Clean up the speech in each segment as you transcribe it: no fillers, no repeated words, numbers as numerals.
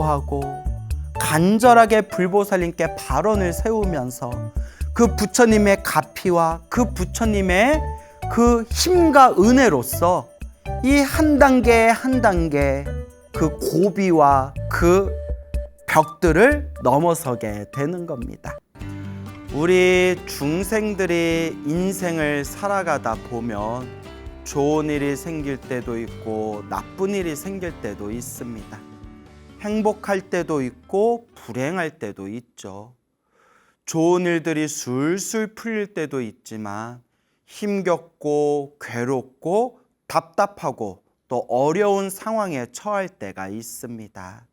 하고 간절하게 불보살님께 발언을 세우면서 그 부처님의 가피와 그 부처님의 그 힘과 은혜로서 이 한 단계 한 단계 그 고비와 그 벽들을 넘어서게 되는 겁니다. 우리 중생들이 인생을 살아가다 보면 좋은 일이 생길 때도 있고 나쁜 일이 생길 때도 있습니다. 행복할 때도 있고 불행할 때도 있죠. 좋은 일들이 술술 풀릴 때도 있지만 힘겹고 괴롭고 답답하고 또 어려운 상황에 처할 때가 있습니다.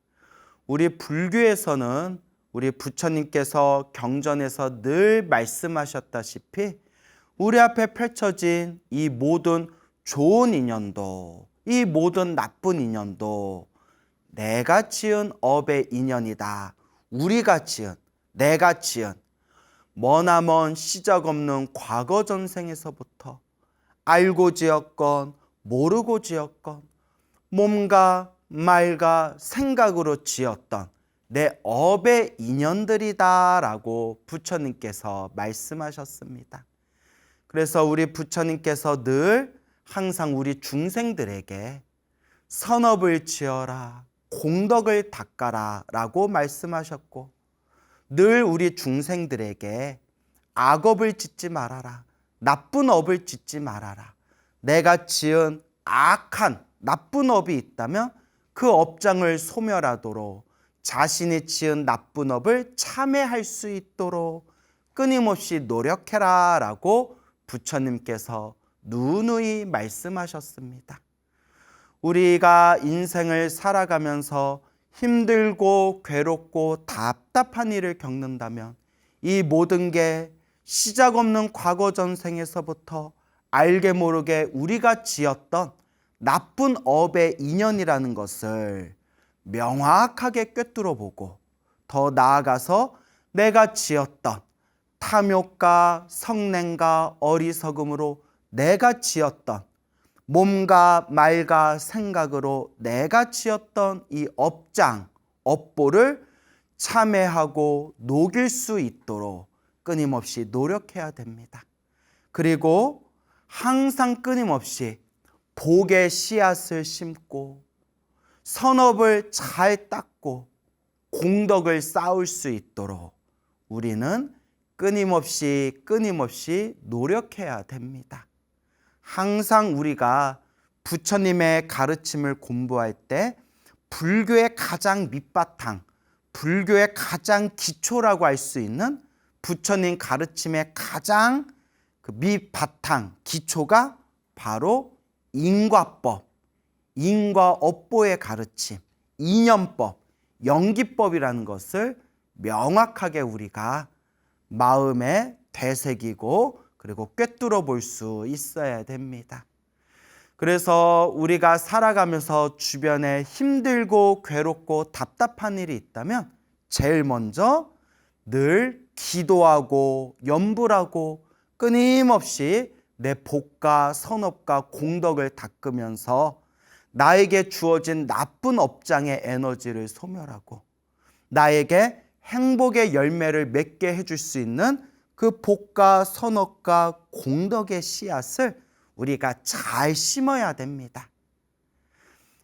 우리 불교에서는 우리 부처님께서 경전에서 늘 말씀하셨다시피 우리 앞에 펼쳐진 이 모든 좋은 인연도 이 모든 나쁜 인연도 내가 지은 업의 인연이다. 우리가 지은, 내가 지은 머나먼 시작 없는 과거 전생에서부터 알고 지었건 모르고 지었건 몸과 말과 생각으로 지었던 내 업의 인연들이다 라고 부처님께서 말씀하셨습니다. 그래서 우리 부처님께서 늘 항상 우리 중생들에게 선업을 지어라, 공덕을 닦아라 라고 말씀하셨고 늘 우리 중생들에게 악업을 짓지 말아라, 나쁜 업을 짓지 말아라. 내가 지은 악한 나쁜 업이 있다면 그 업장을 소멸하도록 자신이 지은 나쁜 업을 참회할 수 있도록 끊임없이 노력해라 라고 부처님께서 누누이 말씀하셨습니다. 우리가 인생을 살아가면서 힘들고 괴롭고 답답한 일을 겪는다면 이 모든 게 시작 없는 과거 전생에서부터 알게 모르게 우리가 지었던 나쁜 업의 인연이라는 것을 명확하게 꿰뚫어 보고 더 나아가서 내가 지었던 탐욕과 성냉과 어리석음으로 내가 지었던 몸과 말과 생각으로 내가 지었던 이 업장, 업보를 참회하고 녹일 수 있도록 끊임없이 노력해야 됩니다. 그리고 항상 끊임없이 복의 씨앗을 심고 선업을 잘 닦고 공덕을 쌓을 수 있도록 우리는 끊임없이 노력해야 됩니다. 항상 우리가 부처님의 가르침을 공부할 때 불교의 가장 밑바탕, 불교의 가장 기초라고 할 수 있는 부처님 가르침의 가장 그 밑바탕, 기초가 바로 인과법, 인과업보의 가르침, 인연법, 연기법이라는 것을 명확하게 우리가 마음에 되새기고 그리고 꿰뚫어 볼 수 있어야 됩니다. 그래서 우리가 살아가면서 주변에 힘들고 괴롭고 답답한 일이 있다면 제일 먼저 늘 기도하고 염불하고 끊임없이 내 복과 선업과 공덕을 닦으면서 나에게 주어진 나쁜 업장의 에너지를 소멸하고 나에게 행복의 열매를 맺게 해줄 수 있는 그 복과 선업과 공덕의 씨앗을 우리가 잘 심어야 됩니다.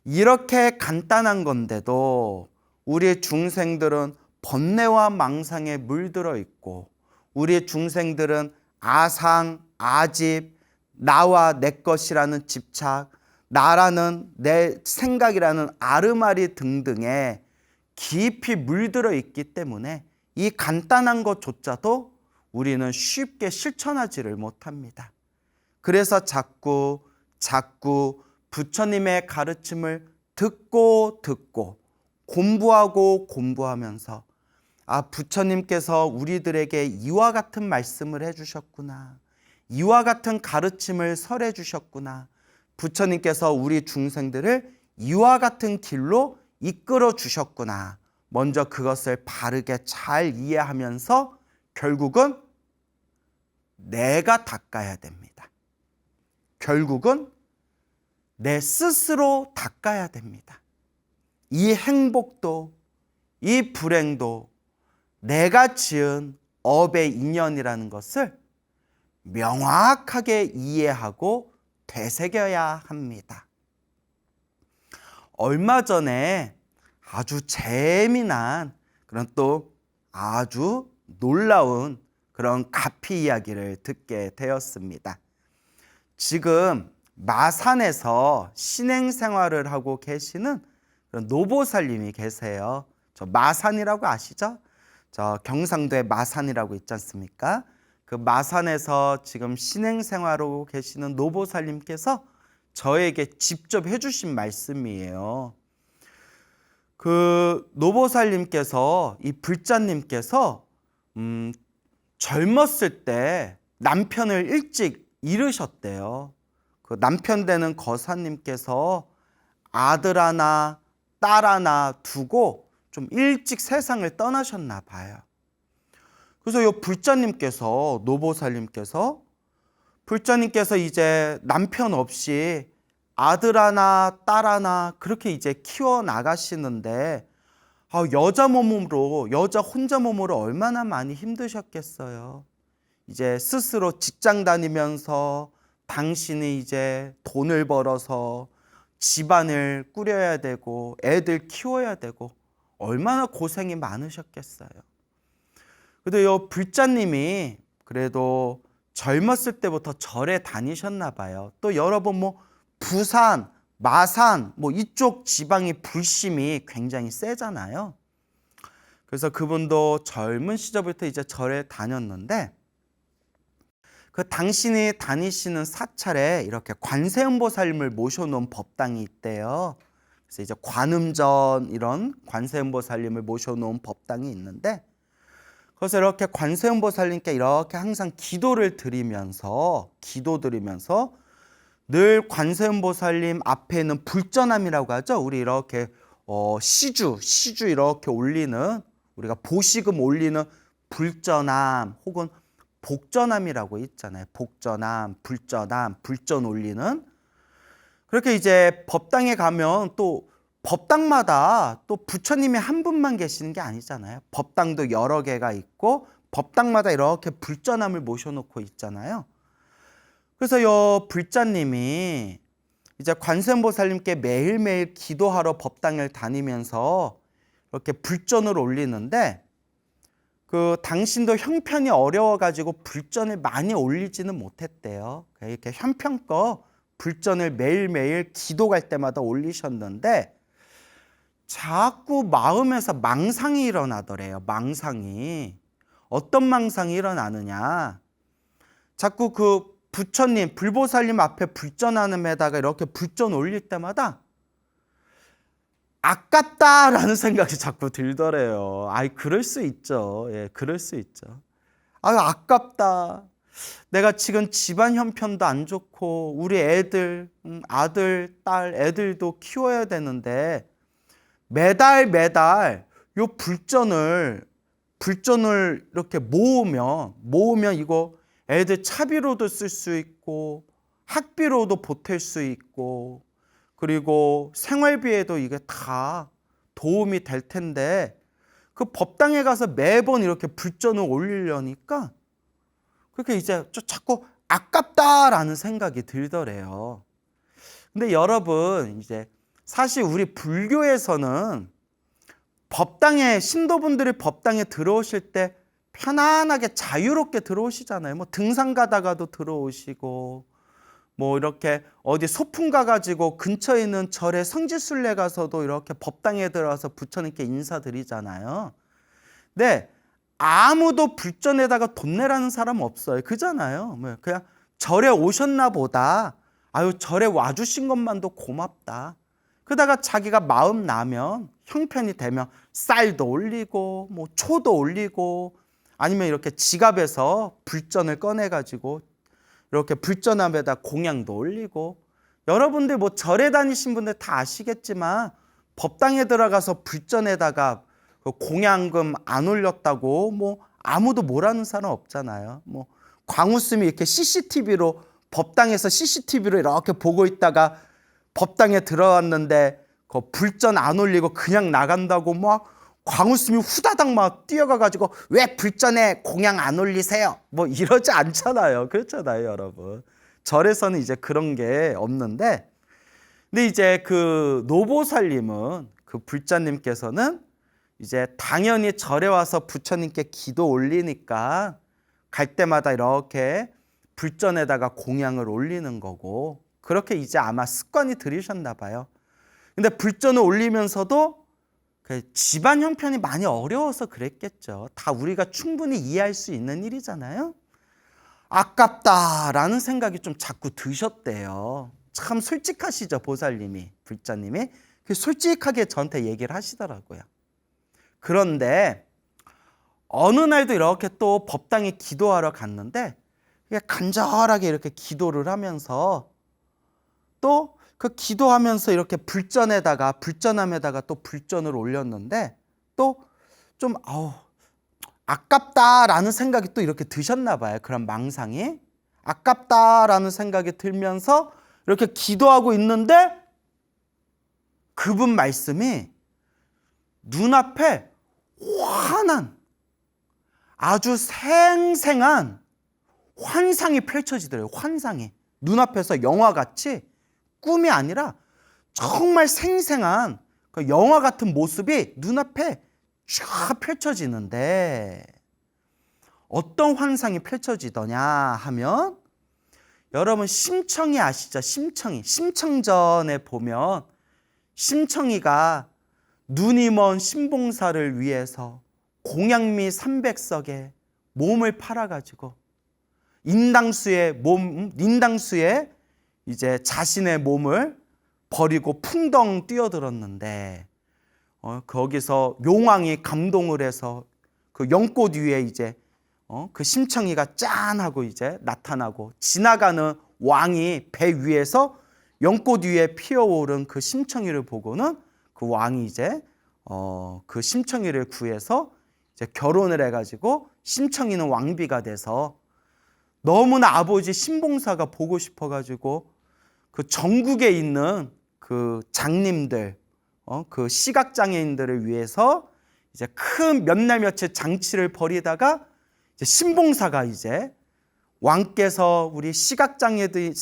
이렇게 간단한 건데도 우리 중생들은 번뇌와 망상에 물들어 있고 우리 중생들은 아상, 아집, 나와 내 것이라는 집착, 나라는 내 생각이라는 아르마리 등등에 깊이 물들어 있기 때문에 이 간단한 것조차도 우리는 쉽게 실천하지를 못합니다. 그래서 자꾸 부처님의 가르침을 듣고 공부하면서 부처님께서 우리들에게 이와 같은 말씀을 해주셨구나. 이와 같은 가르침을 설해 주셨구나. 부처님께서 우리 중생들을 이와 같은 길로 이끌어 주셨구나. 먼저 그것을 바르게 잘 이해하면서 결국은 내가 닦아야 됩니다. 결국은 내 스스로 닦아야 됩니다. 이 행복도 이 불행도 내가 지은 업의 인연이라는 것을 명확하게 이해하고 되새겨야 합니다. 얼마 전에 아주 재미난 그런 또 아주 놀라운 그런 가피 이야기를 듣게 되었습니다. 지금 마산에서 신행 생활을 하고 계시는 그런 노보살님이 계세요. 저 마산이라고 아시죠? 저 경상도에 마산이라고 있지 않습니까? 그 마산에서 지금 신행 생활하고 계시는 노보살님께서 저에게 직접 해주신 말씀이에요. 그 노보살님께서, 이 불자님께서 젊었을 때 남편을 일찍 잃으셨대요. 그 남편 되는 거사님께서 아들 하나, 딸 하나 두고 좀 일찍 세상을 떠나셨나 봐요. 그래서 이 불자님께서, 노보살님께서, 불자님께서 이제 남편 없이 아들 하나, 딸 하나 그렇게 이제 키워 나가시는데, 여자 몸으로, 여자 혼자 몸으로 얼마나 많이 힘드셨겠어요. 이제 스스로 직장 다니면서 당신이 이제 돈을 벌어서 집안을 꾸려야 되고 애들 키워야 되고 얼마나 고생이 많으셨겠어요. 그래도 이 불자님이 그래도 젊었을 때부터 절에 다니셨나 봐요. 또 여러분 뭐 부산, 마산 뭐 이쪽 지방이 불심이 굉장히 세잖아요. 그래서 그분도 젊은 시절부터 이제 절에 다녔는데, 그 당신이 다니시는 사찰에 이렇게 관세음보살님을 모셔놓은 법당이 있대요. 그래서 이제 관음전 이런 관세음보살님을 모셔놓은 법당이 있는데, 그래서 이렇게 관세음보살님께 이렇게 항상 기도를 드리면서 늘 관세음보살님 앞에 있는 불전함이라고 하죠. 우리 이렇게 시주 이렇게 올리는, 우리가 보시금 올리는 불전함 혹은 복전함이라고 있잖아요. 복전함, 불전함, 불전 올리는. 그렇게 이제 법당에 가면 또 법당마다 또 부처님이 한 분만 계시는 게 아니잖아요. 법당도 여러 개가 있고 법당마다 이렇게 불전함을 모셔놓고 있잖아요. 그래서 이 불자님이 이제 관세음보살님께 매일매일 기도하러 법당을 다니면서 이렇게 불전을 올리는데, 그 당신도 형편이 어려워가지고 불전을 많이 올리지는 못했대요. 이렇게 형편껏 불전을 매일매일 기도 갈 때마다 올리셨는데, 자꾸 마음에서 망상이 일어나더래요. 망상이. 어떤 망상이 일어나느냐. 자꾸 그 부처님, 불보살님 앞에 불전하는데다가 이렇게 불전 올릴 때마다 아깝다라는 생각이 자꾸 들더래요. 그럴 수 있죠. 예, 그럴 수 있죠. 아깝다. 내가 지금 집안 형편도 안 좋고 우리 애들, 아들, 딸, 애들도 키워야 되는데 매달 요 불전을 이렇게 모으면 이거 애들 차비로도 쓸 수 있고 학비로도 보탤 수 있고 그리고 생활비에도 이게 다 도움이 될 텐데, 그 법당에 가서 매번 이렇게 불전을 올리려니까 그렇게 이제 자꾸 아깝다라는 생각이 들더래요. 근데 여러분, 이제 사실 우리 불교에서는 법당에, 신도분들이 법당에 들어오실 때 편안하게 자유롭게 들어오시잖아요. 뭐 등산 가다가도 들어오시고, 뭐 이렇게 어디 소풍 가가지고 근처에 있는 절에 성지순례 가서도 이렇게 법당에 들어와서 부처님께 인사드리잖아요. 근데 아무도 불전에다가 돈 내라는 사람 없어요. 그잖아요. 그냥 절에 오셨나 보다. 절에 와주신 것만도 고맙다. 그러다가 자기가 마음 나면, 형편이 되면 쌀도 올리고 뭐 초도 올리고, 아니면 이렇게 지갑에서 불전을 꺼내가지고 이렇게 불전함에다 공양도 올리고. 여러분들 뭐 절에 다니신 분들 다 아시겠지만 법당에 들어가서 불전에다가 공양금 안 올렸다고 뭐 아무도 뭐라는 사람 없잖아요. 뭐 광우스님이 이렇게 CCTV로, 법당에서 CCTV로 이렇게 보고 있다가 법당에 들어왔는데 그 불전 안 올리고 그냥 나간다고 막 광우스님이 후다닥 막 뛰어가가지고 왜 불전에 공양 안 올리세요? 뭐 이러지 않잖아요. 그렇잖아요, 여러분. 절에서는 이제 그런 게 없는데, 근데 이제 그 노보살님은 그 불자님께서는 이제 당연히 절에 와서 부처님께 기도 올리니까 갈 때마다 이렇게 불전에다가 공양을 올리는 거고, 그렇게 이제 아마 습관이 들이셨나 봐요. 근데 불전을 올리면서도 그 집안 형편이 많이 어려워서 그랬겠죠. 다 우리가 충분히 이해할 수 있는 일이잖아요. 아깝다라는 생각이 좀 자꾸 드셨대요. 참 솔직하시죠, 보살님이, 불자님이. 솔직하게 저한테 얘기를 하시더라고요. 그런데 어느 날도 이렇게 또 법당에 기도하러 갔는데 간절하게 이렇게 기도를 하면서 또 그 기도하면서 이렇게 불전함에다가 또 불전을 올렸는데 또 좀 아깝다라는 생각이 또 이렇게 드셨나 봐요. 그런 망상이. 아깝다라는 생각이 들면서 이렇게 기도하고 있는데 그분 말씀이 눈앞에 환한 아주 생생한 환상이 펼쳐지더래요. 환상이. 눈앞에서 영화같이 꿈이 아니라 정말 생생한 그 영화 같은 모습이 눈앞에 쫙 펼쳐지는데 어떤 환상이 펼쳐지더냐 하면 여러분 심청이 아시죠? 심청이. 심청전에 보면 심청이가 눈이 먼 신봉사를 위해서 공양미 300석에 몸을 팔아가지고 인당수에 이제 자신의 몸을 버리고 풍덩 뛰어들었는데 거기서 용왕이 감동을 해서 그 연꽃 위에 이제 그 심청이가 짠 하고 이제 나타나고 지나가는 왕이 배 위에서 연꽃 위에 피어오른 그 심청이를 보고는 그 왕이 이제 그 심청이를 구해서 이제 결혼을 해가지고 심청이는 왕비가 돼서 너무나 아버지 신봉사가 보고 싶어가지고 그 전국에 있는 그 장님들, 그 시각장애인들을 위해서 이제 큰 몇 날 며칠 장치를 벌이다가 이제 신봉사가 이제 왕께서 우리 시각장애인들을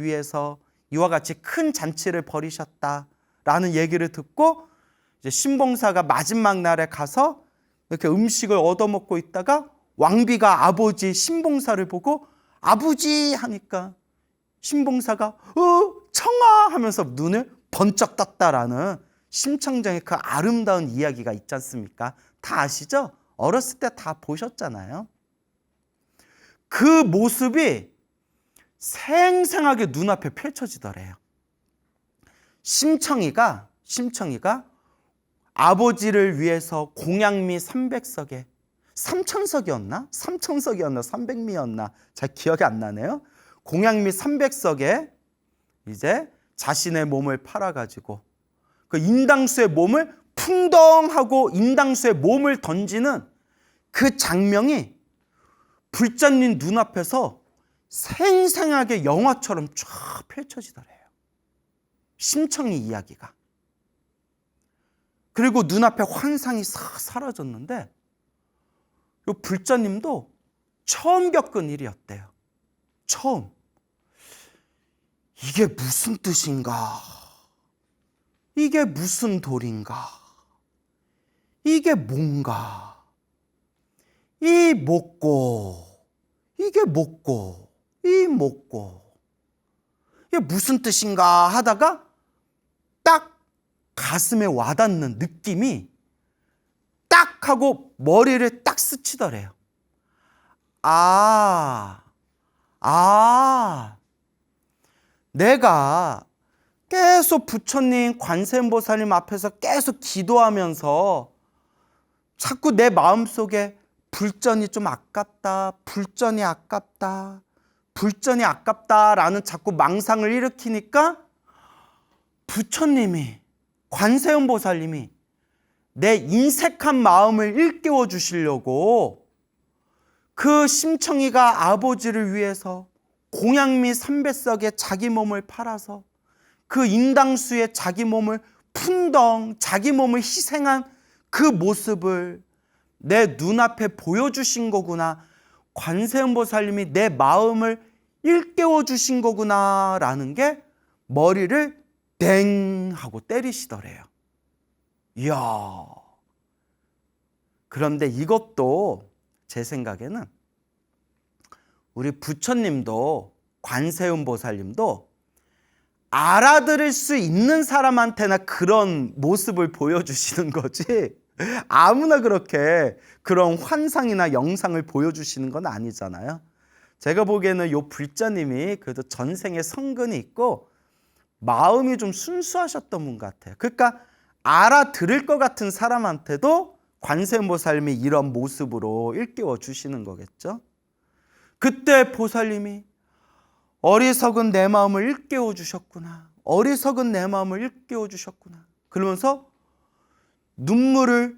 위해서 이와 같이 큰 잔치를 벌이셨다라는 얘기를 듣고 이제 신봉사가 마지막 날에 가서 이렇게 음식을 얻어먹고 있다가 왕비가 아버지 신봉사를 보고 아버지 하니까 신봉사가 청아 하면서 눈을 번쩍 떴다라는 심청정의 그 아름다운 이야기가 있지 않습니까? 다 아시죠? 어렸을 때 다 보셨잖아요. 그 모습이 생생하게 눈앞에 펼쳐지더래요. 심청이가 아버지를 위해서 공양미 300석에 3천석이었나? 300미였나? 잘 기억이 안 나네요. 공양미 300석에 이제 자신의 몸을 팔아가지고 그 인당수의 몸을 풍덩하고 인당수의 몸을 던지는 그 장면이 불자님 눈앞에서 생생하게 영화처럼 쫙 펼쳐지더래요. 심청이 이야기가. 그리고 눈앞에 환상이 싹 사라졌는데 이 불자님도 처음 겪은 일이었대요. 처음. 이게 무슨 뜻인가? 이게 무슨 도리인가? 이게 뭔가? 이 먹고, 이게 먹고, 이 먹고. 이게 무슨 뜻인가 하다가 딱 가슴에 와닿는 느낌이 딱 하고 머리를 딱 스치더래요. 내가 계속 부처님, 관세음보살님 앞에서 계속 기도하면서 자꾸 내 마음속에 불전이 좀 아깝다, 불전이 아깝다라는 자꾸 망상을 일으키니까 부처님이, 관세음보살님이 내 인색한 마음을 일깨워 주시려고 그 심청이가 아버지를 위해서 공양미 300석에 자기 몸을 팔아서 그 인당수에 자기 몸을 자기 몸을 희생한 그 모습을 내 눈앞에 보여주신 거구나. 관세음보살님이 내 마음을 일깨워 주신 거구나 라는 게 머리를 땡 하고 때리시더래요. 이야. 그런데 이것도 제 생각에는 우리 부처님도 관세음보살님도 알아들을 수 있는 사람한테나 그런 모습을 보여주시는 거지 아무나 그렇게 그런 환상이나 영상을 보여주시는 건 아니잖아요. 제가 보기에는 요 불자님이 그래도 전생에 성근이 있고 마음이 좀 순수하셨던 분 같아요. 그러니까 알아들을 것 같은 사람한테도 관세음보살님이 이런 모습으로 일깨워 주시는 거겠죠. 그때 보살님이 어리석은 내 마음을 일깨워 주셨구나. 어리석은 내 마음을 일깨워 주셨구나. 그러면서 눈물을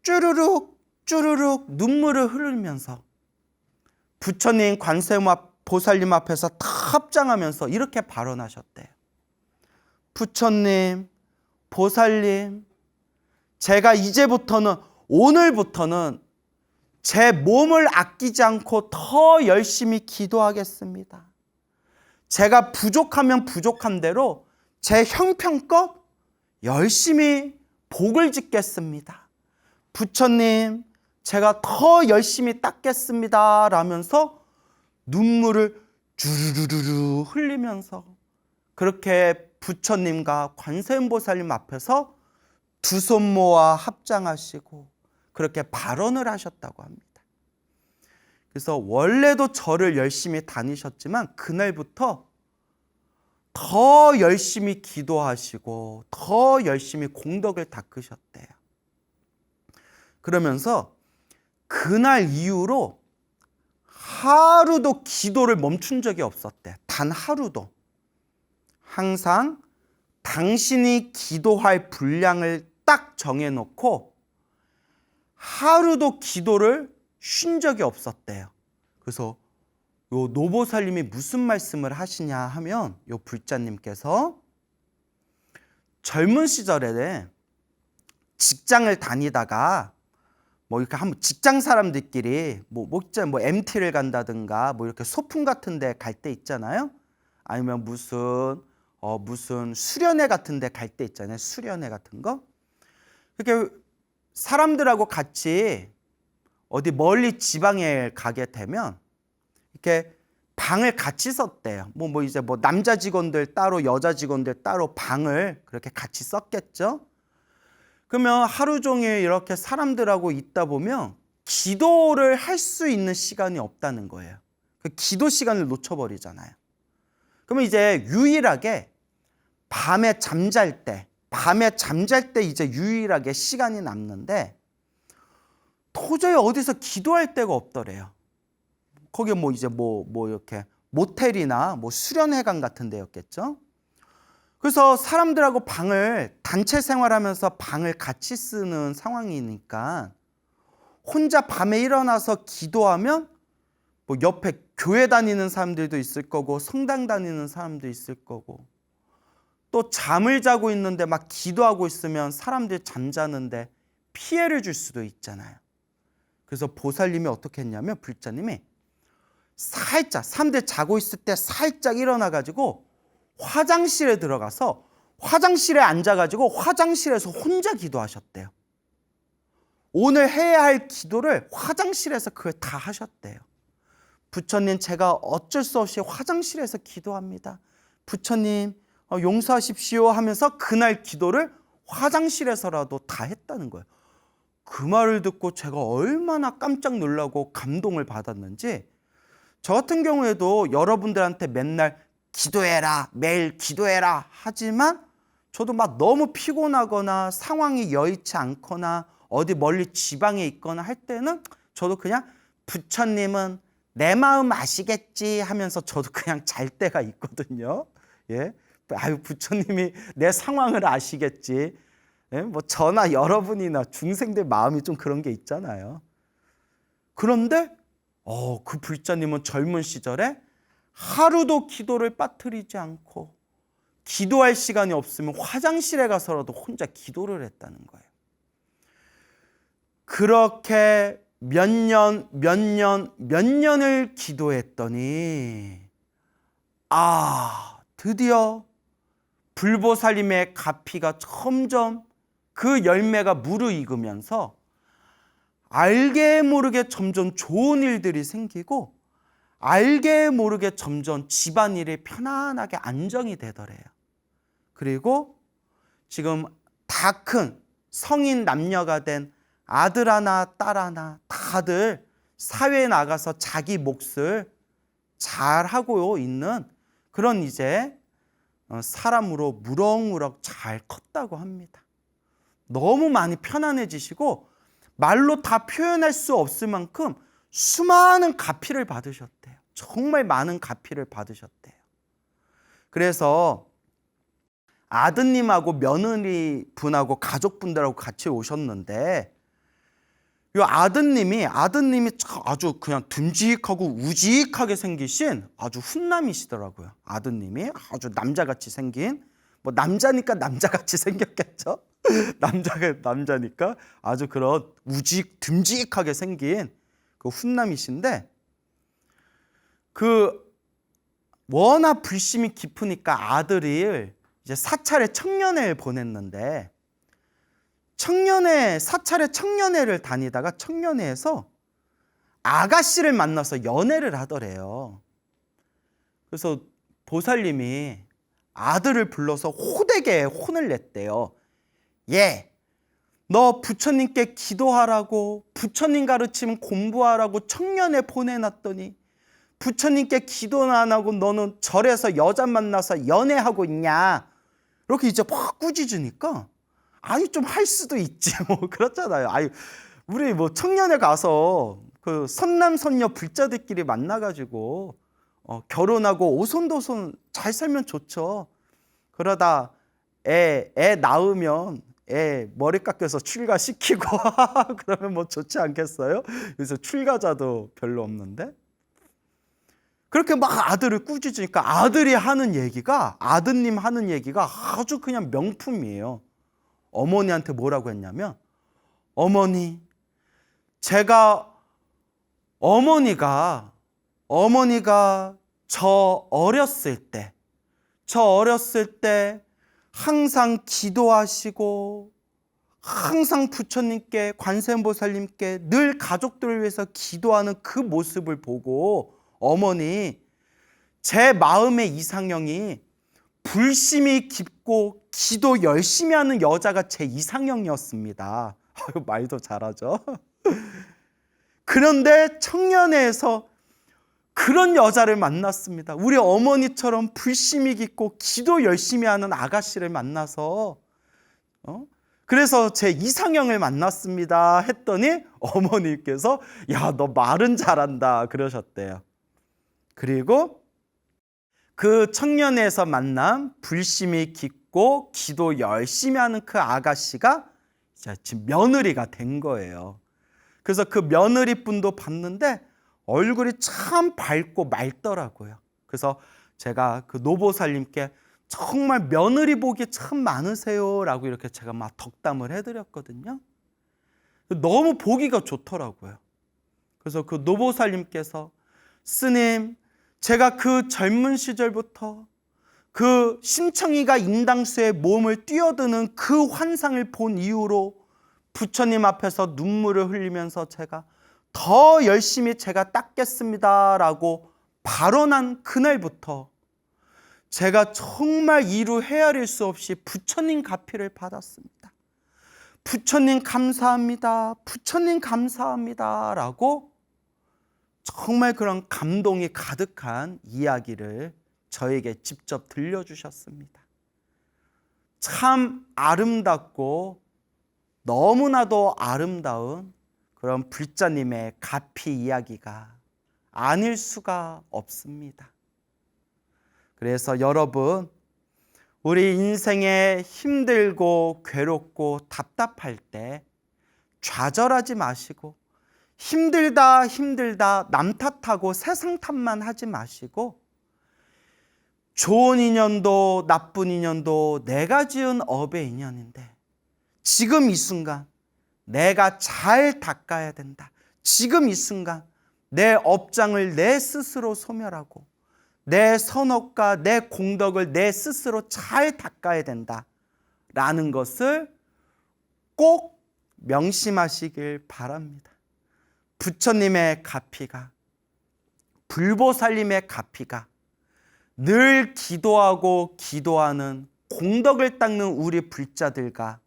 쭈르륵 쭈르륵 눈물을 흐르면서 부처님 관세음보살님 앞에서 다 합장하면서 이렇게 발언하셨대요. 부처님, 보살님, 제가 이제부터는 오늘부터는 제 몸을 아끼지 않고 더 열심히 기도하겠습니다. 제가 부족하면 부족한 대로 제 형편껏 열심히 복을 짓겠습니다. 부처님, 제가 더 열심히 닦겠습니다. 라면서 눈물을 주르르르 흘리면서 그렇게 부처님과 관세음보살님 앞에서 두 손 모아 합장하시고 그렇게 발언을 하셨다고 합니다. 그래서 원래도 절을 열심히 다니셨지만 그날부터 더 열심히 기도하시고 더 열심히 공덕을 닦으셨대요. 그러면서 그날 이후로 하루도 기도를 멈춘 적이 없었대. 단 하루도. 항상 당신이 기도할 분량을 딱 정해놓고 하루도 기도를 쉰 적이 없었대요. 그래서 요 노보살님이 무슨 말씀을 하시냐 하면 요 불자님께서 젊은 시절에 직장을 다니다가 뭐 이렇게 한번 직장 사람들끼리 뭐 MT를 간다든가 뭐 이렇게 소풍 같은 데 갈 때 있잖아요. 아니면 무슨 수련회 같은 데 갈 때 있잖아요. 수련회 같은 거. 이렇게 사람들하고 같이 어디 멀리 지방에 가게 되면 이렇게 방을 같이 썼대요. 이제 남자 직원들 따로 여자 직원들 따로 방을 그렇게 같이 썼겠죠. 그러면 하루 종일 이렇게 사람들하고 있다 보면 기도를 할 수 있는 시간이 없다는 거예요. 그 기도 시간을 놓쳐버리잖아요. 그러면 이제 유일하게 밤에 잠잘 때 이제 유일하게 시간이 남는데 도저히 어디서 기도할 데가 없더래요. 거기 이렇게 모텔이나 수련회관 같은 데였겠죠. 그래서 사람들하고 방을 단체 생활하면서 방을 같이 쓰는 상황이니까 혼자 밤에 일어나서 기도하면 옆에 교회 다니는 사람들도 있을 거고 성당 다니는 사람도 있을 거고 또 잠을 자고 있는데 막 기도하고 있으면 사람들 잠자는데 피해를 줄 수도 있잖아요. 그래서 보살님이 어떻게 했냐면 불자님이 살짝 사람들 자고 있을 때 살짝 일어나가지고 화장실에 들어가서 화장실에 앉아가지고 화장실에서 혼자 기도하셨대요. 오늘 해야 할 기도를 화장실에서 그걸 다 하셨대요. 부처님, 제가 어쩔 수 없이 화장실에서 기도합니다. 부처님, 용서하십시오 하면서 그날 기도를 화장실에서라도 다 했다는 거예요. 그 말을 듣고 제가 얼마나 깜짝 놀라고 감동을 받았는지 저 같은 경우에도 여러분들한테 맨날 기도해라, 매일 기도해라 하지만 저도 막 너무 피곤하거나 상황이 여의치 않거나 어디 멀리 지방에 있거나 할 때는 저도 그냥 부처님은 내 마음 아시겠지 하면서 저도 그냥 잘 때가 있거든요. 예. 부처님이 내 상황을 아시겠지. 예? 저나 여러분이나 중생들 마음이 좀 그런 게 있잖아요. 그런데 그 불자님은 젊은 시절에 하루도 기도를 빠뜨리지 않고 기도할 시간이 없으면 화장실에 가서라도 혼자 기도를 했다는 거예요. 그렇게 몇 년을 기도했더니 드디어 불보살님의 가피가 점점 그 열매가 무르익으면서 알게 모르게 점점 좋은 일들이 생기고 알게 모르게 점점 집안일이 편안하게 안정이 되더래요. 그리고 지금 다 큰 성인 남녀가 된 아들 하나 딸 하나 다들 사회에 나가서 자기 몫을 잘하고 있는 그런 이제 사람으로 무럭무럭 잘 컸다고 합니다. 너무 많이 편안해지시고 말로 다 표현할 수 없을 만큼 수많은 가피를 받으셨대요. 정말 많은 가피를 받으셨대요. 그래서 아드님하고 며느리 분하고 가족분들하고 같이 오셨는데 이 아드님이 아주 그냥 듬직하고 우직하게 생기신 아주 훈남이시더라고요. 아드님이 아주 남자같이 생긴, 뭐 남자니까 남자같이 생겼겠죠. 남자니까 아주 그런 듬직하게 생긴 그 훈남이신데 그 워낙 불심이 깊으니까 아들을 이제 사찰에 청년회를 보냈는데 사찰에 청년회를 다니다가 청년회에서 아가씨를 만나서 연애를 하더래요. 그래서 보살님이 아들을 불러서 호되게 혼을 냈대요. 너 부처님께 기도하라고 부처님 가르침 공부하라고 청년회 보내놨더니 부처님께 기도는 안 하고 너는 절에서 여자 만나서 연애하고 있냐? 이렇게 이제 막 꾸짖으니까 좀 할 수도 있지 뭐 그렇잖아요. 우리 뭐 청년회 가서 그 선남선녀 불자들끼리 만나가지고 결혼하고 오손도손 잘 살면 좋죠. 그러다 애 낳으면 애 머리 깎여서 출가시키고 그러면 뭐 좋지 않겠어요? 그래서 출가자도 별로 없는데 그렇게 막 아들을 꾸짖으니까 아드님 하는 얘기가 아주 그냥 명품이에요. 어머니한테 뭐라고 했냐면 어머니가 저 어렸을 때 항상 기도하시고 항상 부처님께 관세음보살님께 늘 가족들을 위해서 기도하는 그 모습을 보고 어머니 제 마음의 이상형이 불심이 깊고 기도 열심히 하는 여자가 제 이상형이었습니다. 말도 잘하죠. 그런데 청년회에서 그런 여자를 만났습니다. 우리 어머니처럼 불심이 깊고 기도 열심히 하는 아가씨를 만나서 그래서 제 이상형을 만났습니다 했더니 어머니께서 너 말은 잘한다 그러셨대요. 그리고 그 청년회에서 만난 불심이 깊고 기도 열심히 하는 그 아가씨가 지금 며느리가 된 거예요. 그래서 그 며느리분도 봤는데 얼굴이 참 밝고 맑더라고요. 그래서 제가 그 노보살님께 정말 며느리 복이 참 많으세요라고 이렇게 제가 막 덕담을 해드렸거든요. 너무 보기가 좋더라고요. 그래서 그 노보살님께서 스님, 제가 그 젊은 시절부터 그 심청이가 인당수에 몸을 뛰어드는 그 환상을 본 이후로 부처님 앞에서 눈물을 흘리면서 제가 더 열심히 제가 닦겠습니다라고 발언한 그날부터 제가 정말 이루 헤아릴 수 없이 부처님 가피를 받았습니다. 부처님 감사합니다. 부처님 감사합니다라고 정말 그런 감동이 가득한 이야기를 저에게 직접 들려주셨습니다. 참 아름답고 너무나도 아름다운 그런 불자님의 가피 이야기가 아닐 수가 없습니다. 그래서 여러분, 우리 인생에 힘들고 괴롭고 답답할 때 좌절하지 마시고 힘들다 남 탓하고 세상 탓만 하지 마시고 좋은 인연도 나쁜 인연도 내가 지은 업의 인연인데 지금 이 순간 내가 잘 닦아야 된다. 지금 이 순간 내 업장을 내 스스로 소멸하고 내 선업과 내 공덕을 내 스스로 잘 닦아야 된다 라는 것을 꼭 명심하시길 바랍니다. 부처님의 가피가, 불보살님의 가피가, 늘 기도하고 기도하는 공덕을 닦는 우리 불자들과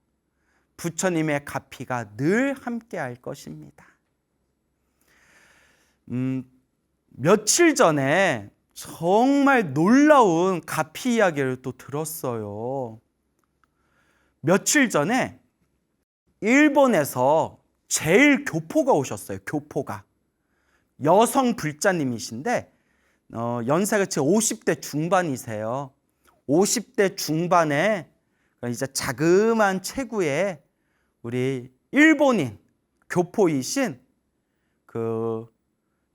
부처님의 가피가 늘 함께 할 것입니다. 며칠 전에 정말 놀라운 가피 이야기를 또 들었어요. 며칠 전에 일본에서 제일 교포가 오셨어요. 교포가. 여성 불자님이신데 연세가 지금 50대 중반이세요. 50대 중반에 이제 자그마한 체구에 우리 일본인 교포이신 그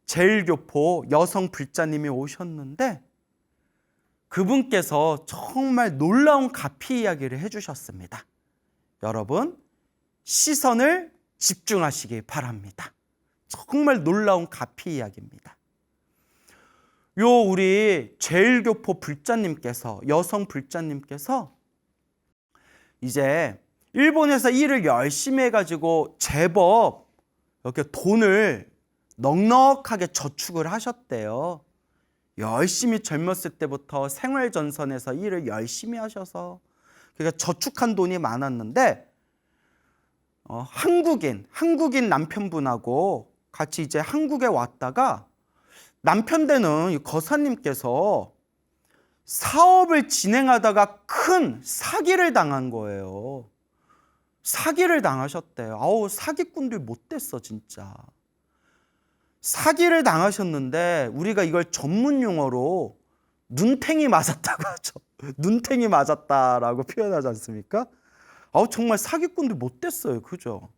제일교포 여성 불자님이 오셨는데 그분께서 정말 놀라운 가피 이야기를 해주셨습니다. 여러분 시선을 집중하시기 바랍니다. 정말 놀라운 가피 이야기입니다. 요 우리 제일교포 불자님께서, 여성 불자님께서 이제 일본에서 일을 열심히 해가지고 제법 이렇게 돈을 넉넉하게 저축을 하셨대요. 열심히 젊었을 때부터 생활전선에서 일을 열심히 하셔서 그러니까 저축한 돈이 많았는데 한국인 남편분하고 같이 이제 한국에 왔다가 남편 되는 거사님께서 사업을 진행하다가 큰 사기를 당한 거예요. 사기를 당하셨대요. 아우, 사기꾼들 못됐어 진짜. 사기를 당하셨는데 우리가 이걸 전문 용어로 눈탱이 맞았다고 하죠. 눈탱이 맞았다라고 표현하지 않습니까? 아우, 정말 사기꾼들 못됐어요. 그죠?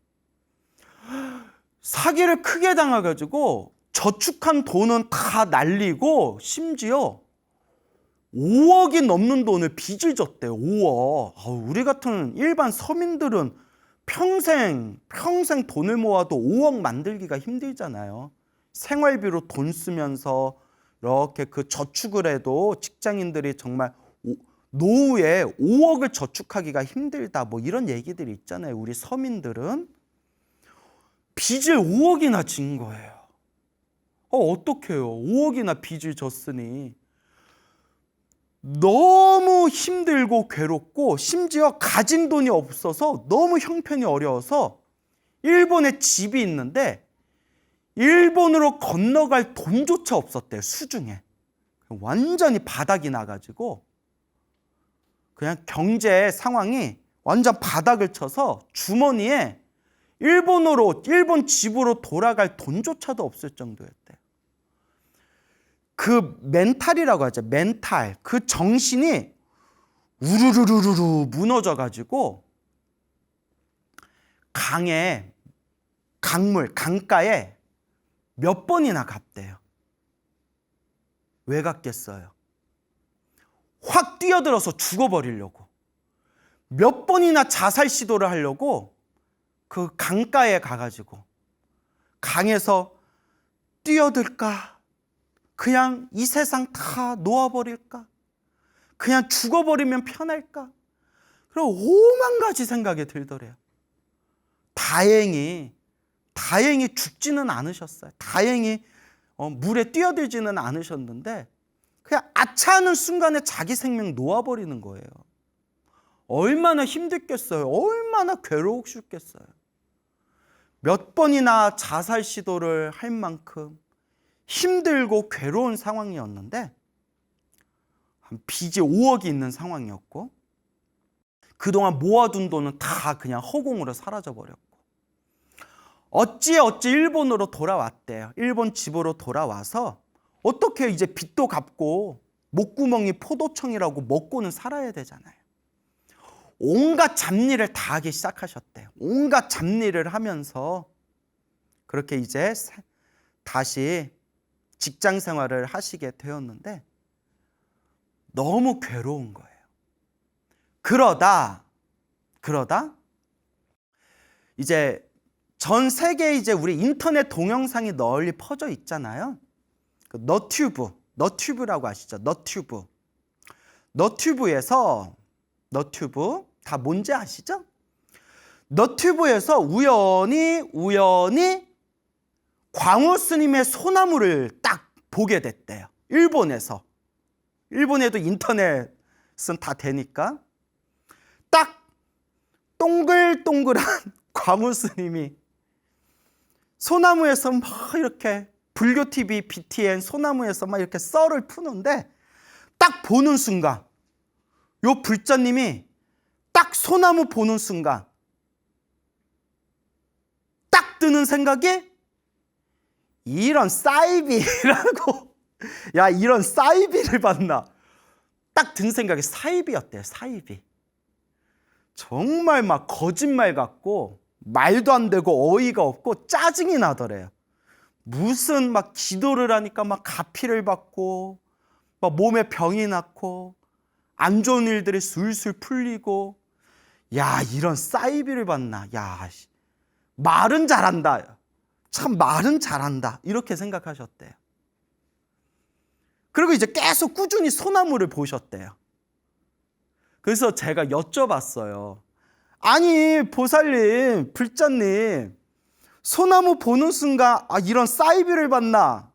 사기를 크게 당해가지고 저축한 돈은 다 날리고 심지어 5억이 넘는 돈을 빚을 졌대요. 5억. 아우, 우리 같은 일반 서민들은 평생 돈을 모아도 5억 만들기가 힘들잖아요. 생활비로 돈 쓰면서 이렇게 그 저축을 해도 직장인들이 정말 노후에 5억을 저축하기가 힘들다 뭐 이런 얘기들이 있잖아요. 우리 서민들은 빚을 5억이나 진 거예요. 어떡해요? 5억이나 빚을 졌으니 너무 힘들고 괴롭고 심지어 가진 돈이 없어서 너무 형편이 어려워서 일본에 집이 있는데 일본으로 건너갈 돈조차 없었대요. 수중에. 완전히 바닥이 나가지고 그냥 경제 상황이 완전 바닥을 쳐서 주머니에 일본 집으로 돌아갈 돈조차도 없을 정도였대요. 그 멘탈이라고 하죠. 멘탈. 그 정신이 우르르르르 무너져가지고 강가에 몇 번이나 갔대요. 왜 갔겠어요? 확 뛰어들어서 죽어버리려고. 몇 번이나 자살 시도를 하려고 그 강가에 가가지고 강에서 뛰어들까? 그냥 이 세상 다 놓아버릴까? 그냥 죽어버리면 편할까? 그리고 5만 가지 생각이 들더래요. 다행히 죽지는 않으셨어요. 다행히 물에 뛰어들지는 않으셨는데 그냥 아차하는 순간에 자기 생명 놓아버리는 거예요. 얼마나 힘들겠어요. 얼마나 괴로우셨겠어요. 몇 번이나 자살 시도를 할 만큼 힘들고 괴로운 상황이었는데 빚이 5억이 있는 상황이었고 그동안 모아둔 돈은 다 그냥 허공으로 사라져버렸고 어찌 일본으로 돌아왔대요. 일본 집으로 돌아와서 어떻게 이제 빚도 갚고 목구멍이 포도청이라고 먹고는 살아야 되잖아요. 온갖 잡일을 다 하기 시작하셨대요. 온갖 잡일을 하면서 그렇게 이제 다시 직장 생활을 하시게 되었는데 너무 괴로운 거예요. 그러다 이제 전 세계에 이제 우리 인터넷 동영상이 널리 퍼져 있잖아요. 그 너튜브라고 아시죠? 너튜브 다 뭔지 아시죠? 너튜브에서 우연히 광우 스님의 소나무를 딱 보게 됐대요. 일본에도 인터넷은 다 되니까 딱 동글동글한 광우 스님이 소나무에서 막 이렇게 불교 TV BTN 소나무에서 막 이렇게 썰을 푸는데 딱 보는 순간 요 불자님이 딱 소나무 보는 순간 딱 드는 생각이 이런 사이비라고 야 이런 사이비를 봤나 딱 든 생각이 사이비였대요. 사이비. 정말 막 거짓말 같고 말도 안 되고 어이가 없고 짜증이 나더래요. 무슨 막 기도를 하니까 막 가피를 받고 막 몸에 병이 났고 안 좋은 일들이 술술 풀리고 야 이런 사이비를 봤나. 야 말은 잘한다. 참 말은 잘한다. 이렇게 생각하셨대요. 그리고 이제 계속 꾸준히 소나무를 보셨대요. 그래서 제가 여쭤봤어요. 아니 보살님, 불자님 소나무 보는 순간 이런 사이비를 봤나?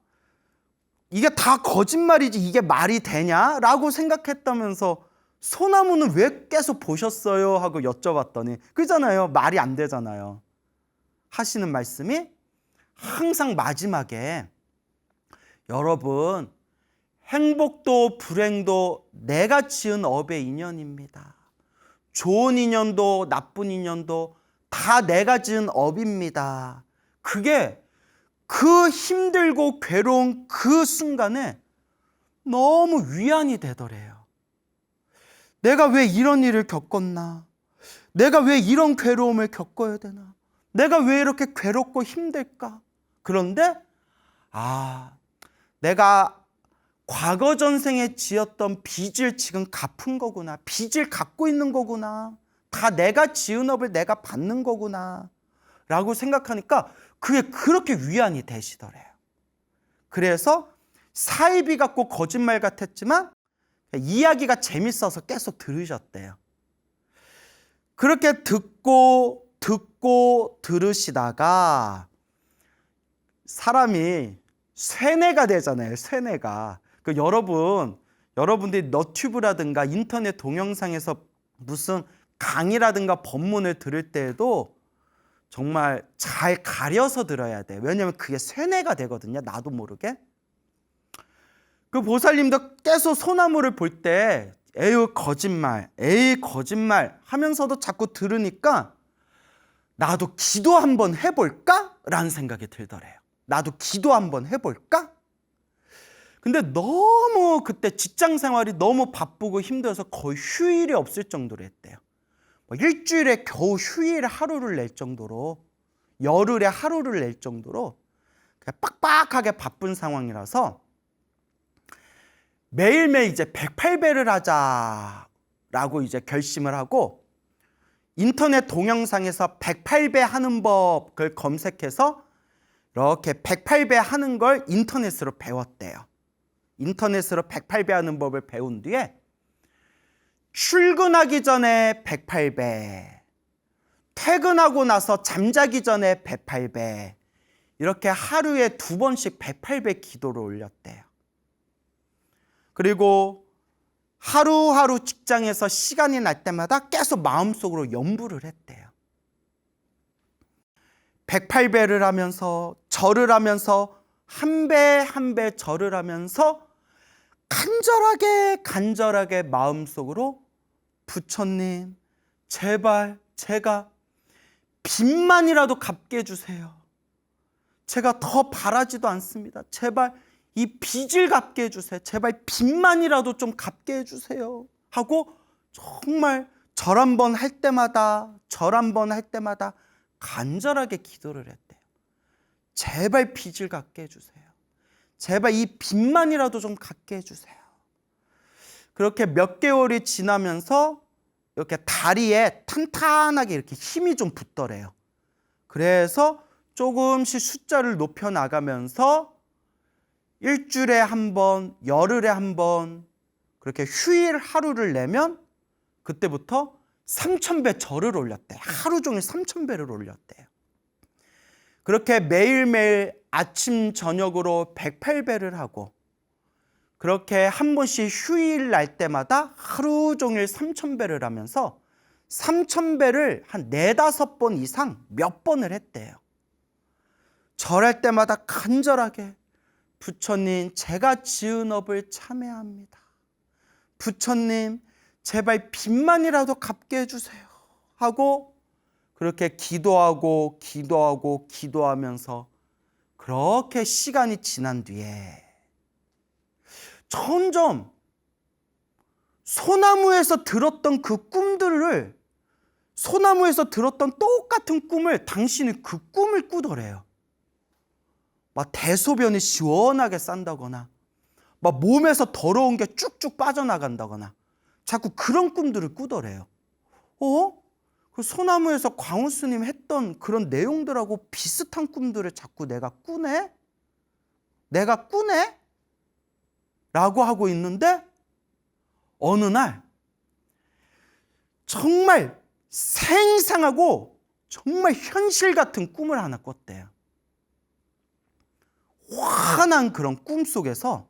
이게 다 거짓말이지 이게 말이 되냐? 라고 생각했다면서 소나무는 왜 계속 보셨어요? 하고 여쭤봤더니 그잖아요. 말이 안 되잖아요. 하시는 말씀이 항상 마지막에 여러분 행복도 불행도 내가 지은 업의 인연입니다. 좋은 인연도 나쁜 인연도 다 내가 지은 업입니다. 그게 그 힘들고 괴로운 그 순간에 너무 위안이 되더래요. 내가 왜 이런 일을 겪었나? 내가 왜 이런 괴로움을 겪어야 되나? 내가 왜 이렇게 괴롭고 힘들까? 그런데 내가 과거 전생에 지었던 빚을 지금 갚은 거구나. 빚을 갖고 있는 거구나. 다 내가 지은 업을 내가 받는 거구나. 라고 생각하니까 그게 그렇게 위안이 되시더래요. 그래서 사이비 같고 거짓말 같았지만 이야기가 재밌어서 계속 들으셨대요. 그렇게 듣고 들으시다가 사람이 쇠뇌가 되잖아요. 쇠뇌가. 여러분들이 너튜브라든가 인터넷 동영상에서 무슨 강의라든가 법문을 들을 때에도 정말 잘 가려서 들어야 돼. 왜냐하면 그게 쇠뇌가 되거든요. 나도 모르게. 그 보살님도 계속 소나무를 볼 때 에이 거짓말 하면서도 자꾸 들으니까 나도 기도 한번 해볼까? 라는 생각이 들더래요. 나도 기도 한번 해볼까? 근데 너무 그때 직장 생활이 너무 바쁘고 힘들어서 거의 휴일이 없을 정도로 했대요. 일주일에 겨우 휴일 하루를 낼 정도로 열흘에 하루를 낼 정도로 빡빡하게 바쁜 상황이라서 매일매일 이제 108배를 하자라고 이제 결심을 하고 인터넷 동영상에서 108배 하는 법을 검색해서 이렇게 108배 하는 걸 인터넷으로 배웠대요. 인터넷으로 108배 하는 법을 배운 뒤에 출근하기 전에 108배, 퇴근하고 나서 잠자기 전에 108배, 이렇게 하루에 2번씩 108배 기도를 올렸대요. 그리고 하루하루 직장에서 시간이 날 때마다 계속 마음속으로 염불을 했대요. 108배를 하면서 절을 하면서 한 배 한 배 절을 하면서 간절하게 마음속으로 부처님 제발 제가 빚만이라도 갚게 해주세요. 제가 더 바라지도 않습니다. 제발 이 빚을 갚게 해주세요. 제발 빚만이라도 좀 갚게 해주세요. 하고 정말 절 한 번 할 때마다 간절하게 기도를 했대요. 제발 빚을 갚게 해주세요. 제발 이 빚만이라도 좀 갚게 해주세요. 그렇게 몇 개월이 지나면서 이렇게 다리에 탄탄하게 이렇게 힘이 좀 붙더래요. 그래서 조금씩 숫자를 높여 나가면서 일주일에 한 번, 열흘에 한 번 그렇게 휴일 하루를 내면 그때부터 3,000배 절을 올렸대. 하루 종일 3,000배를 올렸대요. 그렇게 매일매일 아침 저녁으로 108배를 하고 그렇게 한 번씩 휴일 날 때마다 하루 종일 3,000배를 하면서 3,000배를 한 4-5번 이상 몇 번을 했대요. 절할 때마다 간절하게 부처님, 제가 지은 업을 참회합니다. 부처님, 제발 빚만이라도 갚게 해주세요. 하고 그렇게 기도하고 기도하면서 그렇게 시간이 지난 뒤에 점점 소나무에서 들었던 그 꿈들을, 소나무에서 들었던 똑같은 꿈을 당신이 그 꿈을 꾸더래요. 막 대소변이 시원하게 싼다거나 막 몸에서 더러운 게 쭉쭉 빠져나간다거나 자꾸 그런 꿈들을 꾸더래요. 그 소나무에서 광우 스님 했던 그런 내용들하고 비슷한 꿈들을 자꾸 내가 꾸네? 라고 하고 있는데 어느 날 정말 생생하고 정말 현실 같은 꿈을 하나 꿨대요. 환한 그런 꿈 속에서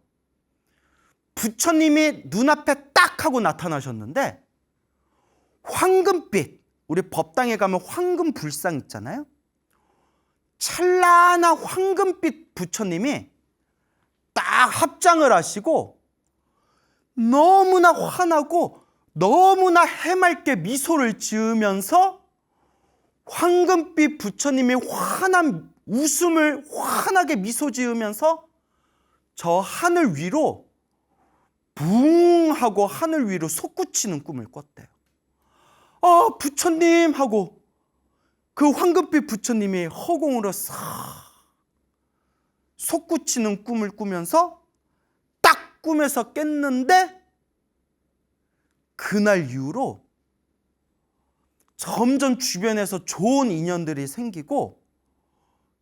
부처님이 눈앞에 딱 하고 나타나셨는데 황금빛, 우리 법당에 가면 황금 불상 있잖아요. 찬란한 황금빛 부처님이 딱 합장을 하시고 너무나 환하고 너무나 해맑게 미소를 지으면서 황금빛 부처님이 환한 웃음을 환하게 미소 지으면서 저 하늘 위로 붕 하고 하늘 위로 솟구치는 꿈을 꿨대요. 부처님 하고 그 황금빛 부처님이 허공으로 싹 솟구치는 꿈을 꾸면서 딱 꿈에서 깼는데 그날 이후로 점점 주변에서 좋은 인연들이 생기고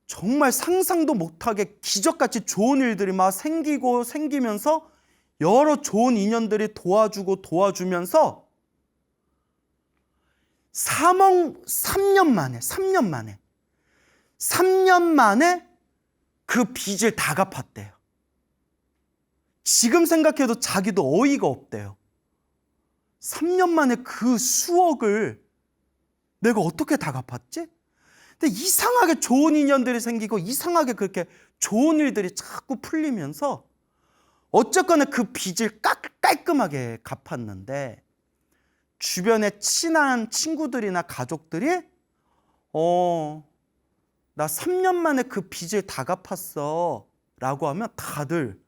정말 상상도 못하게 기적같이 좋은 일들이 막 생기면서 여러 좋은 인연들이 도와주면서 3년 만에 그 빚을 다 갚았대요. 지금 생각해도 자기도 어이가 없대요. 3년 만에 그 수억을 내가 어떻게 다 갚았지? 근데 이상하게 좋은 인연들이 생기고 이상하게 그렇게 좋은 일들이 자꾸 풀리면서 어쨌거나 그 빚을 깔끔하게 갚았는데 주변에 친한 친구들이나 가족들이 나 3년 만에 그 빚을 다 갚았어 라고 하면 다들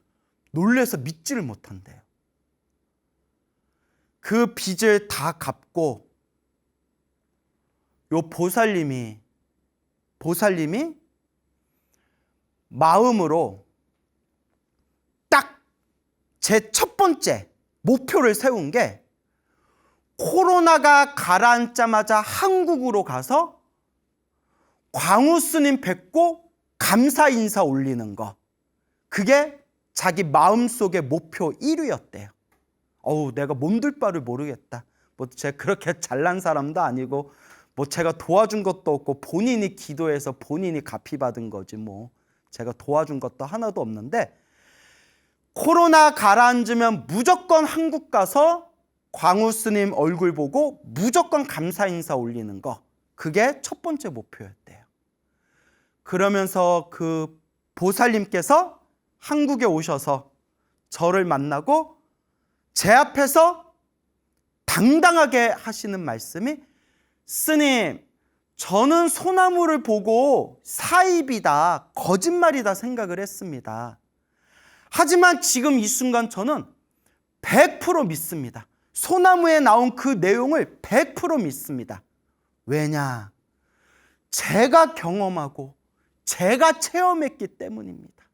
놀래서 믿지를 못한대요. 그 빚을 다 갚고 요 보살님이 마음으로 딱 제 첫 번째 목표를 세운 게 코로나가 가라앉자마자 한국으로 가서 광우 스님 뵙고 감사 인사 올리는 거, 그게 자기 마음속의 목표 1위였대요. 내가 몸둘 바를 모르겠다. 제가 그렇게 잘난 사람도 아니고 제가 도와준 것도 없고 본인이 기도해서 본인이 갚이 받은 거지 제가 도와준 것도 하나도 없는데 코로나 가라앉으면 무조건 한국 가서 광우 스님 얼굴 보고 무조건 감사 인사 올리는 거, 그게 첫 번째 목표였대요. 그러면서 그 보살님께서 한국에 오셔서 저를 만나고 제 앞에서 당당하게 하시는 말씀이, 스님, 저는 소나무를 보고 사입이다, 거짓말이다 생각을 했습니다. 하지만 지금 이 순간 저는 100% 믿습니다. 소나무에 나온 그 내용을 100% 믿습니다. 왜냐? 제가 경험하고 제가 체험했기 때문입니다.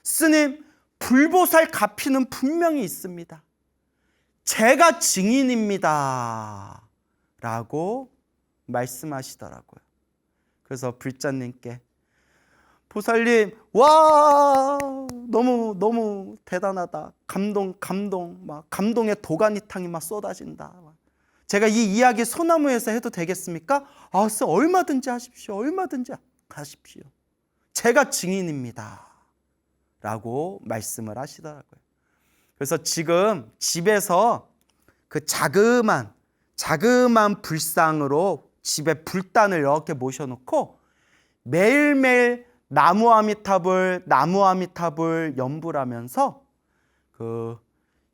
스님, 불보살 가피는 분명히 있습니다. 제가 증인입니다. 라고 말씀하시더라고요. 그래서 불자님께 보살님, 와, 너무 대단하다. 감동, 막 감동의 도가니탕이 막 쏟아진다. 제가 이 이야기 소나무에서 해도 되겠습니까? 아, 얼마든지 하십시오. 얼마든지 하십시오. 제가 증인입니다. 라고 말씀을 하시더라고요. 그래서 지금 집에서 그 자그만 불상으로 집에 불단을 이렇게 모셔놓고 매일매일 나무 아미타불 연불 하면서 그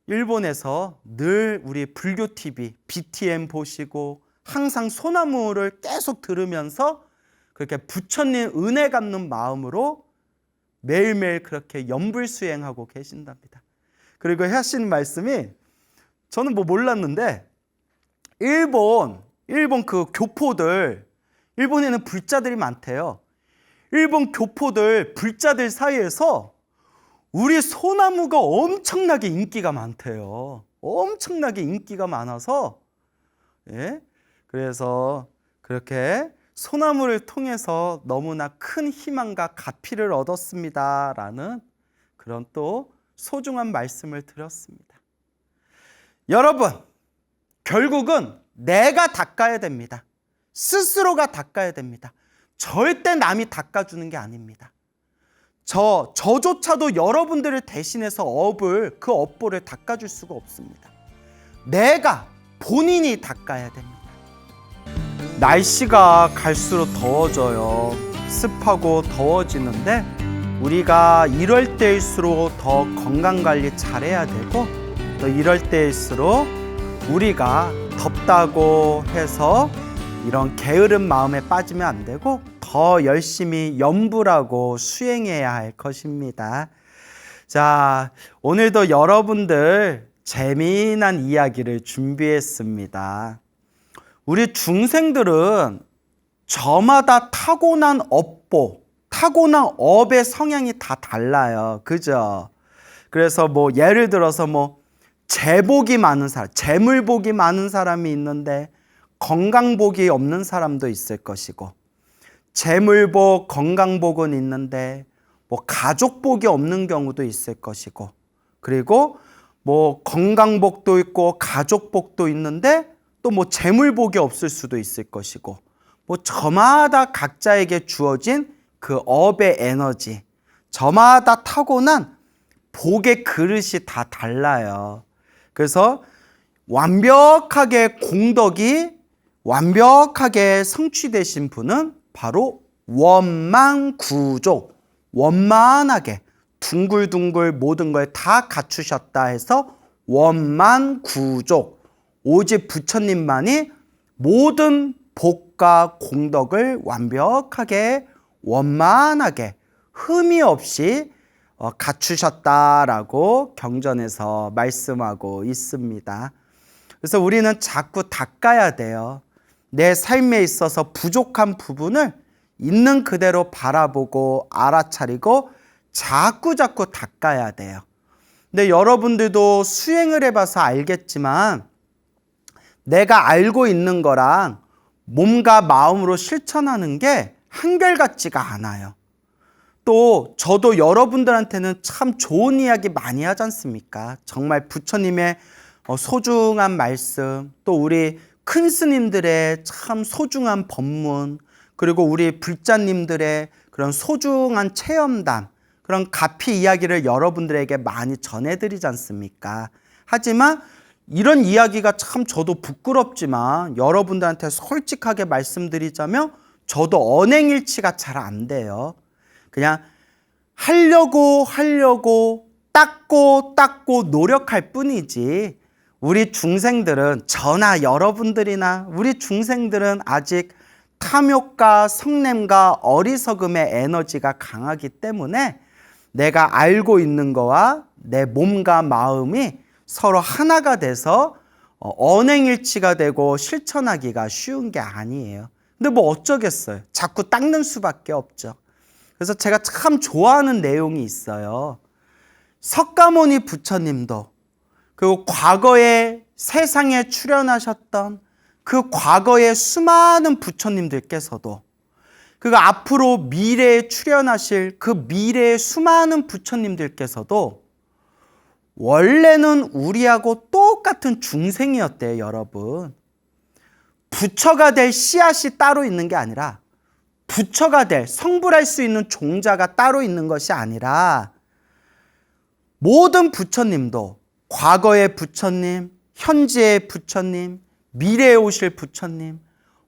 일본에서 늘 우리 불교 TV BTM 보시고 항상 소나무를 계속 들으면서 그렇게 부처님 은혜 갚는 마음으로 매일매일 그렇게 연불 수행하고 계신답니다. 그리고 하시는 말씀이 저는 몰랐는데 일본 그 교포들, 일본에는 불자들이 많대요. 일본 교포들, 불자들 사이에서 우리 소나무가 엄청나게 인기가 많대요. 엄청나게 인기가 많아서, 예? 그래서 그렇게 소나무를 통해서 너무나 큰 희망과 가피를 얻었습니다. 라는 그런 또 소중한 말씀을 드렸습니다. 여러분, 결국은 내가 닦아야 됩니다. 스스로가 닦아야 됩니다. 절대 남이 닦아주는 게 아닙니다. 저조차도 여러분들을 대신해서 그 업보를 닦아줄 수가 없습니다. 내가 본인이 닦아야 됩니다. 날씨가 갈수록 더워져요. 습하고 더워지는데 우리가 이럴 때일수록 더 건강관리 잘해야 되고 또 이럴 때일수록 우리가 덥다고 해서 이런 게으른 마음에 빠지면 안 되고 더 열심히 염불하고 수행해야 할 것입니다. 자, 오늘도 여러분들 재미난 이야기를 준비했습니다. 우리 중생들은 저마다 타고난 업의 성향이 다 달라요. 그죠? 그래서 예를 들어서 재물복이 많은 사람이 있는데 건강복이 없는 사람도 있을 것이고, 재물복, 건강복은 있는데 가족복이 없는 경우도 있을 것이고, 그리고 건강복도 있고 가족복도 있는데 또 재물복이 없을 수도 있을 것이고, 저마다 각자에게 주어진 그 업의 에너지, 저마다 타고난 복의 그릇이 다 달라요. 그래서 완벽하게 공덕이 완벽하게 성취되신 분은 바로 원만구족, 원만하게 둥글둥글 모든 걸 다 갖추셨다 해서 원만구족, 오직 부처님만이 모든 복과 공덕을 완벽하게 원만하게 흠이 없이 갖추셨다라고 경전에서 말씀하고 있습니다. 그래서 우리는 자꾸 닦아야 돼요. 내 삶에 있어서 부족한 부분을 있는 그대로 바라보고 알아차리고 자꾸 닦아야 돼요. 근데 여러분들도 수행을 해봐서 알겠지만 내가 알고 있는 거랑 몸과 마음으로 실천하는 게 한결같지가 않아요. 또 저도 여러분들한테는 참 좋은 이야기 많이 하지 않습니까? 정말 부처님의 소중한 말씀, 또 우리 큰 스님들의 참 소중한 법문, 그리고 우리 불자님들의 그런 소중한 체험담, 그런 가피 이야기를 여러분들에게 많이 전해드리지 않습니까? 하지만 이런 이야기가 참 저도 부끄럽지만 여러분들한테 솔직하게 말씀드리자면 저도 언행일치가 잘 안 돼요. 그냥 하려고 닦고 노력할 뿐이지, 우리 중생들은, 저나 여러분들이나 우리 중생들은 아직 탐욕과 성냄과 어리석음의 에너지가 강하기 때문에 내가 알고 있는 거와 내 몸과 마음이 서로 하나가 돼서 언행일치가 되고 실천하기가 쉬운 게 아니에요. 근데 어쩌겠어요. 자꾸 닦는 수밖에 없죠. 그래서 제가 참 좋아하는 내용이 있어요. 석가모니 부처님도, 그리고 과거에 세상에 출현하셨던 그 과거의 수많은 부처님들께서도 그리고 앞으로 미래에 출현하실 그 미래의 수많은 부처님들께서도 원래는 우리하고 똑같은 중생이었대요, 여러분. 부처가 될 씨앗이 따로 있는 게 아니라 부처가 될, 성불할 수 있는 종자가 따로 있는 것이 아니라 모든 부처님도 과거의 부처님, 현재의 부처님, 미래에 오실 부처님,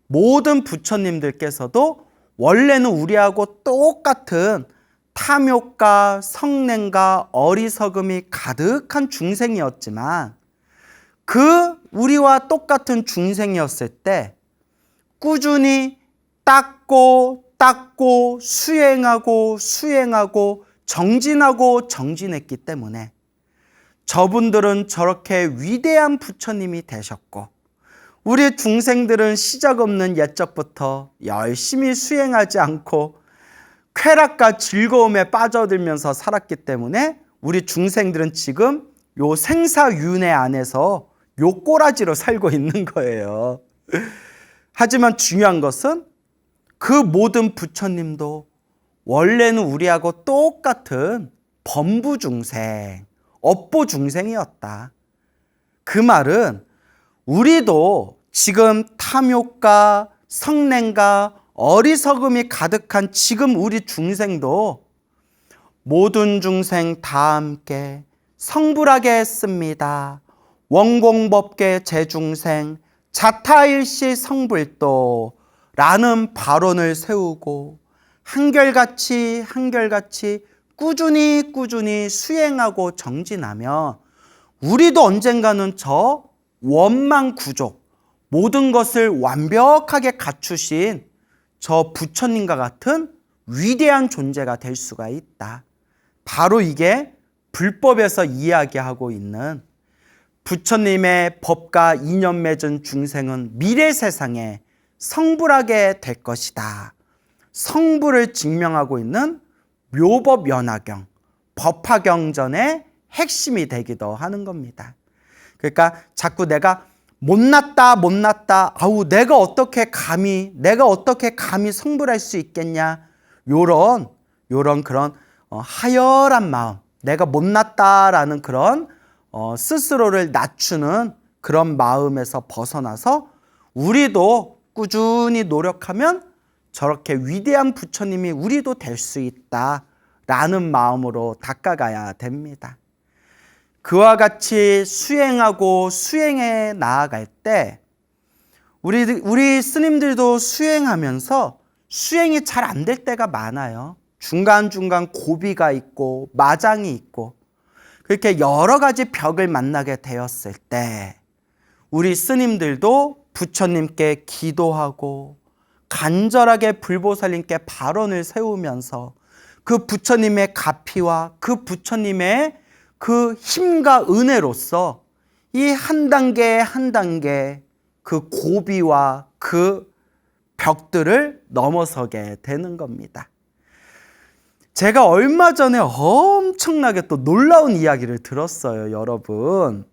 모든 부처님들께서도 원래는 우리하고 똑같은 탐욕과 성냄과 어리석음이 가득한 중생이었지만 그 우리와 똑같은 중생이었을 때 꾸준히 닦고 수행하고 정진했기 때문에 저분들은 저렇게 위대한 부처님이 되셨고 우리 중생들은 시작없는 옛적부터 열심히 수행하지 않고 쾌락과 즐거움에 빠져들면서 살았기 때문에 우리 중생들은 지금 요 생사윤회 안에서 요 꼬라지로 살고 있는 거예요. 하지만 중요한 것은 그 모든 부처님도 원래는 우리하고 똑같은 범부중생, 업보중생이었다. 그 말은 우리도 지금 탐욕과 성냄과 어리석음이 가득한 지금 우리 중생도 모든 중생 다 함께 성불하게 했습니다. 원공법계 제중생 자타일시 성불도 라는 발언을 세우고 한결같이 꾸준히 수행하고 정진하며 우리도 언젠가는 저 원망구조 모든 것을 완벽하게 갖추신 저 부처님과 같은 위대한 존재가 될 수가 있다. 바로 이게 불법에서 이야기하고 있는 부처님의 법과 인연 맺은 중생은 미래 세상에 성불하게 될 것이다. 성불을 증명하고 있는 묘법연화경, 법화경전의 핵심이 되기도 하는 겁니다. 그러니까 자꾸 내가 못났다, 아우 내가 어떻게 감히 성불할 수 있겠냐, 요런 그런 하열한 마음, 내가 못났다라는 그런 스스로를 낮추는 그런 마음에서 벗어나서 우리도 꾸준히 노력하면 저렇게 위대한 부처님이 우리도 될 수 있다라는 마음으로 닦아가야 됩니다. 그와 같이 수행해 나아갈 때 우리 스님들도 수행하면서 수행이 잘 안 될 때가 많아요. 중간중간 고비가 있고 마장이 있고 그렇게 여러 가지 벽을 만나게 되었을 때 우리 스님들도 부처님께 기도하고 간절하게 불보살님께 발언을 세우면서 그 부처님의 가피와 그 부처님의 그 힘과 은혜로서 이 한 단계 한 단계 그 고비와 그 벽들을 넘어서게 되는 겁니다. 제가 얼마 전에 엄청나게 또 놀라운 이야기를 들었어요, 여러분.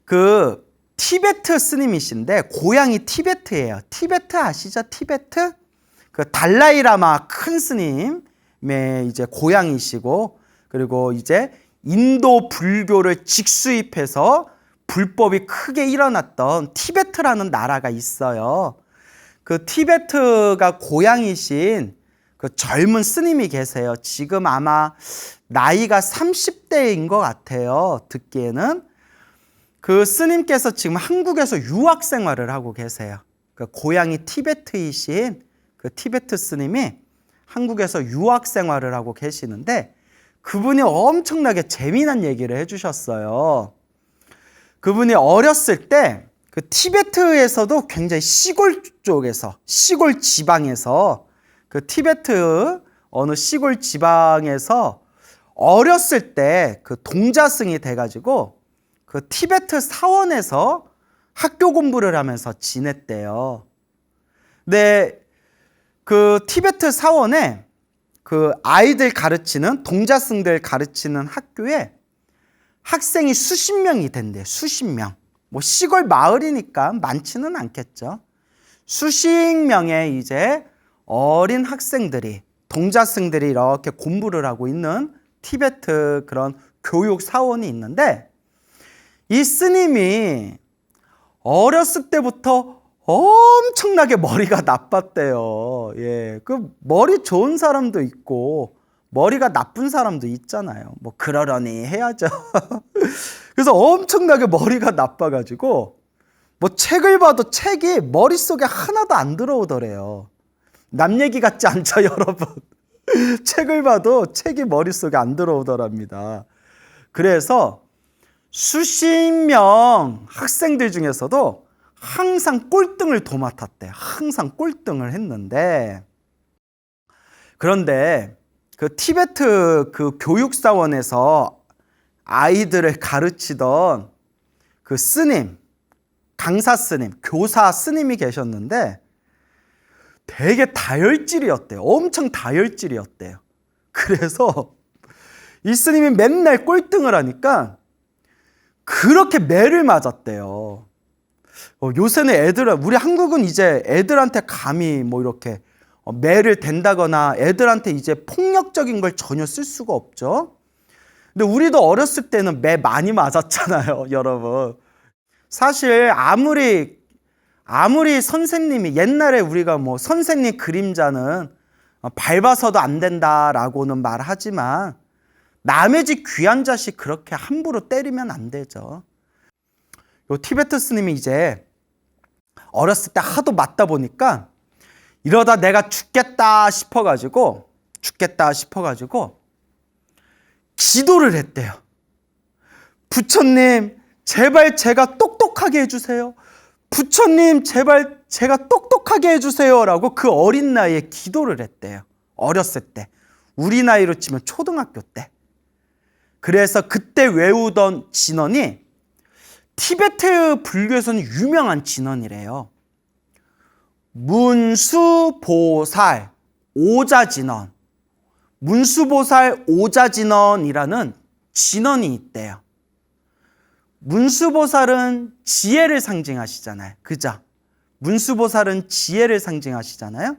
그 티베트 스님이신데 고향이 티베트예요. 티베트 아시죠? 티베트? 그 달라이라마 큰 스님의 이제 고향이시고 그리고 이제 인도 불교를 직수입해서 불법이 크게 일어났던 티베트라는 나라가 있어요. 그 티베트가 고향이신 그 젊은 스님이 계세요. 지금 아마 나이가 30대인 것 같아요. 듣기에는. 그 스님께서 지금 한국에서 유학 생활을 하고 계세요. 그 고향이 티베트이신 그 티베트 스님이 한국에서 유학 생활을 하고 계시는데 그분이 엄청나게 재미난 얘기를 해주셨어요. 그분이 어렸을 때 그 티베트에서도 굉장히 시골 쪽에서, 시골 지방에서 그 티베트 어느 시골 지방에서 어렸을 때 그 동자승이 돼가지고 그 티베트 사원에서 학교 공부를 하면서 지냈대요. 근데 그 티베트 사원에 그 아이들 가르치는 동자승들 가르치는 학교에 학생이 수십 명이 된대요. 수십 명. 뭐 시골 마을이니까 많지는 않겠죠. 수십 명의 이제 어린 학생들이, 동자승들이 이렇게 공부를 하고 있는 티베트 그런 교육 사원이 있는데, 이 스님이 어렸을 때부터 엄청나게 머리가 나빴대요. 예, 그 머리 좋은 사람도 있고 머리가 나쁜 사람도 있잖아요. 뭐 그러려니 해야죠. 그래서 엄청나게 머리가 나빠가지고 뭐 책을 봐도 책이 머릿속에 하나도 안 들어오더래요. 남 얘기 같지 않죠, 여러분? 책을 봐도 책이 머릿속에 안 들어오더랍니다. 그래서 수십 명 학생들 중에서도 항상 꼴등을 도맡았대. 항상 꼴등을 했는데, 그런데 그 티베트 그 교육사원에서 아이들을 가르치던 그 스님, 강사 스님, 교사 스님이 계셨는데 되게 다혈질이었대요. 엄청 다혈질이었대요. 그래서 이 스님이 맨날 꼴등을 하니까 그렇게 매를 맞았대요. 요새는 우리 한국은 이제 애들한테 감히 뭐 이렇게 매를 댄다거나 애들한테 이제 폭력적인 걸 전혀 쓸 수가 없죠. 근데 우리도 어렸을 때는 매 많이 맞았잖아요, 여러분. 사실 아무리 선생님이, 옛날에 우리가 뭐 선생님 그림자는 밟아서도 안 된다라고는 말하지만 남의 집 귀한 자식 그렇게 함부로 때리면 안 되죠. 요 티베트 스님이 이제 어렸을 때 하도 맞다 보니까 이러다 내가 죽겠다 싶어가지고 기도를 했대요. 부처님, 제발 제가 똑똑하게 해주세요. 부처님, 제발 제가 똑똑하게 해주세요. 라고 그 어린 나이에 기도를 했대요. 어렸을 때. 우리 나이로 치면 초등학교 때. 그래서 그때 외우던 진언이 티베트 불교에서는 유명한 진언이래요. 문수보살 오자진언. 문수보살 오자진언이라는 진언이 있대요. 문수보살은 지혜를 상징하시잖아요. 그죠? 문수보살은 지혜를 상징하시잖아요.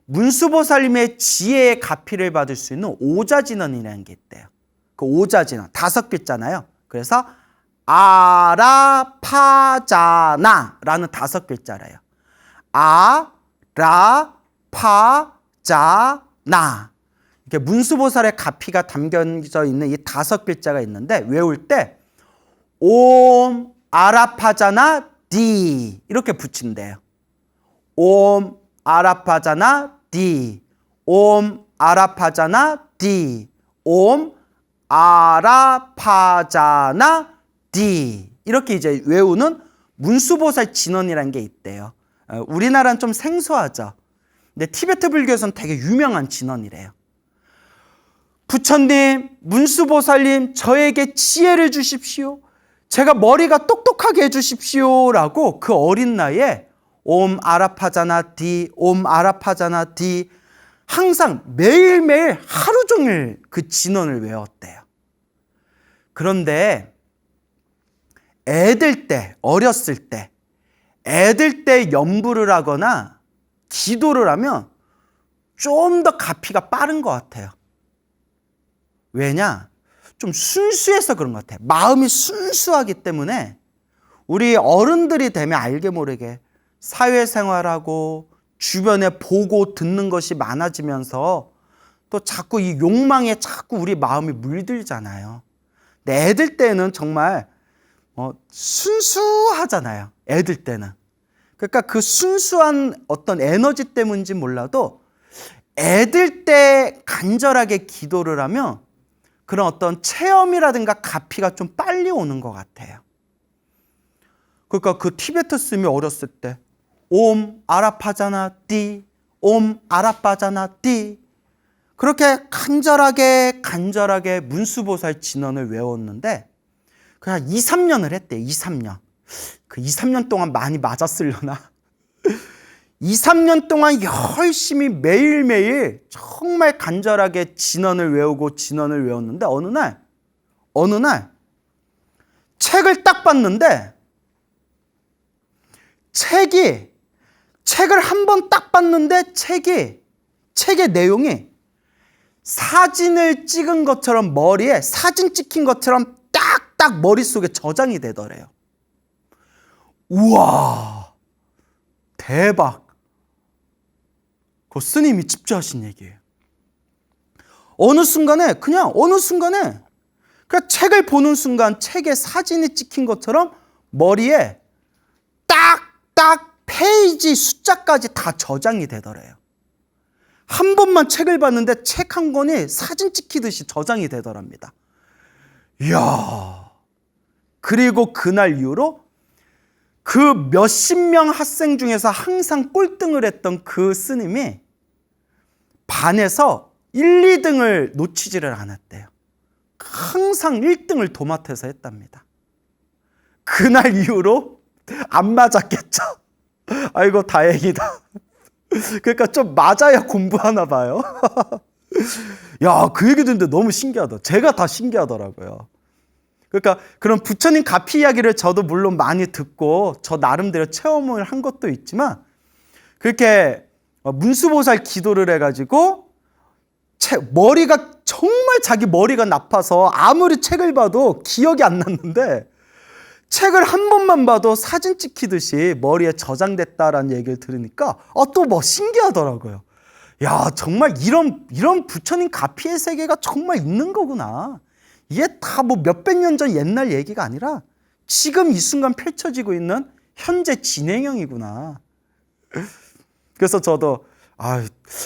문수보살님의 지혜의 가피를 받을 수 있는 오자진언이라는 게 있대요. 그 오자진언 5글자잖아요. 그래서 아라파자나라는 5글자래요. 아라파자나. 이렇게 문수보살의 가피가 담겨져 있는 이 5글자가 있는데 외울 때 옴 아라파자나 디 이렇게 붙인대요. 옴 아라파자나 디, 옴 아라파자나 디, 옴 아라파자나 디 이렇게 이제 외우는 문수보살 진언이라는 게 있대요. 우리나라는 좀 생소하죠. 근데 티베트 불교에서는 되게 유명한 진언이래요. 부처님, 문수보살님, 저에게 지혜를 주십시오. 제가 머리가 똑똑하게 해주십시오. 라고 그 어린 나이에 옴 아라파자나 디, 옴 아라파자나 디 항상 매일매일 하루 종일 그 진언을 외웠대요. 그런데 어렸을 때 염불을 하거나 기도를 하면 좀 더 가피가 빠른 것 같아요. 왜냐? 좀 순수해서 그런 것 같아요. 마음이 순수하기 때문에 우리 어른들이 되면 알게 모르게 사회생활하고 주변에 보고 듣는 것이 많아지면서 또 자꾸 이 욕망에 자꾸 우리 마음이 물들잖아요. 근데 애들 때는 정말 순수하잖아요. 애들 때는. 그러니까 그 순수한 어떤 에너지 때문인지 몰라도 애들 때 간절하게 기도를 하면 그런 어떤 체험이라든가 가피가 좀 빨리 오는 것 같아요. 그러니까 그 티베트 스님이 어렸을 때 옴 아라파자나 띠, 옴 아라파자나 띠 그렇게 간절하게 문수보살 진언을 외웠는데 그냥 2, 3년을 했대요. 2, 3년. 그 2, 3년 동안 많이 맞았으려나? 2, 3년 동안 열심히 매일매일 정말 간절하게 진언을 외웠는데 어느 날 책을 딱 봤는데 책을 한 번 딱 봤는데 책이 책의 내용이 사진을 찍은 것처럼 머리에 사진 찍힌 것처럼 딱딱 머릿속에 저장이 되더래요. 우와, 대박. 그 스님이 직접 하신 얘기예요. 어느 순간에 그냥 책을 보는 순간 책에 사진이 찍힌 것처럼 머리에 딱딱 페이지 숫자까지 다 저장이 되더래요. 한 번만 책을 봤는데 책 한 권이 사진 찍히듯이 저장이 되더랍니다. 이야. 그리고 그날 이후로 그 몇십 명 학생 중에서 항상 꼴등을 했던 그 스님이 반에서 1, 2등을 놓치지를 않았대요. 항상 1등을 도맡아서 했답니다. 그날 이후로 안 맞았겠죠. 아이고 다행이다. 그러니까 좀 맞아야 공부하나 봐요. 야, 그 얘기 듣는데 너무 신기하다. 제가 다 신기하더라고요. 그러니까 그런 부처님 가피 이야기를 저도 물론 많이 듣고 저 나름대로 체험을 한 것도 있지만 그렇게 문수보살 기도를 해가지고 머리가 정말 자기 머리가 나빠서 아무리 책을 봐도 기억이 안 났는데 책을 한 번만 봐도 사진 찍히듯이 머리에 저장됐다라는 얘기를 들으니까 또 뭐 신기하더라고요. 야, 정말 이런 부처님 가피의 세계가 정말 있는 거구나. 이게 다 뭐 몇백 년 전 옛날 얘기가 아니라 지금 이 순간 펼쳐지고 있는 현재 진행형이구나. 그래서 저도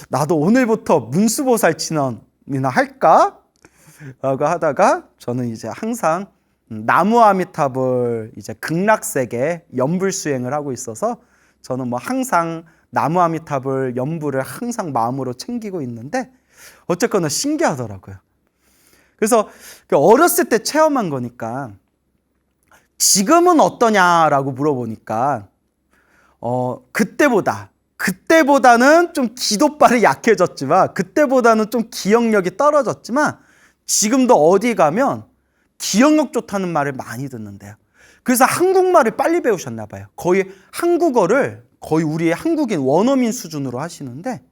나도 오늘부터 문수보살 진언이나 할까? 라고 하다가 저는 이제 항상 나무아미타불 이제 극락세계 연불 수행을 하고 있어서 저는 뭐 항상 나무아미타불 연불을 항상 마음으로 챙기고 있는데 어쨌거나 신기하더라고요. 그래서 어렸을 때 체험한 거니까 지금은 어떠냐라고 물어보니까 그때보다는 좀 기도발이 약해졌지만 그때보다는 좀 기억력이 떨어졌지만 지금도 어디 가면 기억력 좋다는 말을 많이 듣는데요. 그래서 한국말을 빨리 배우셨나 봐요. 거의 한국어를 거의 우리 한국인 원어민 수준으로 하시는데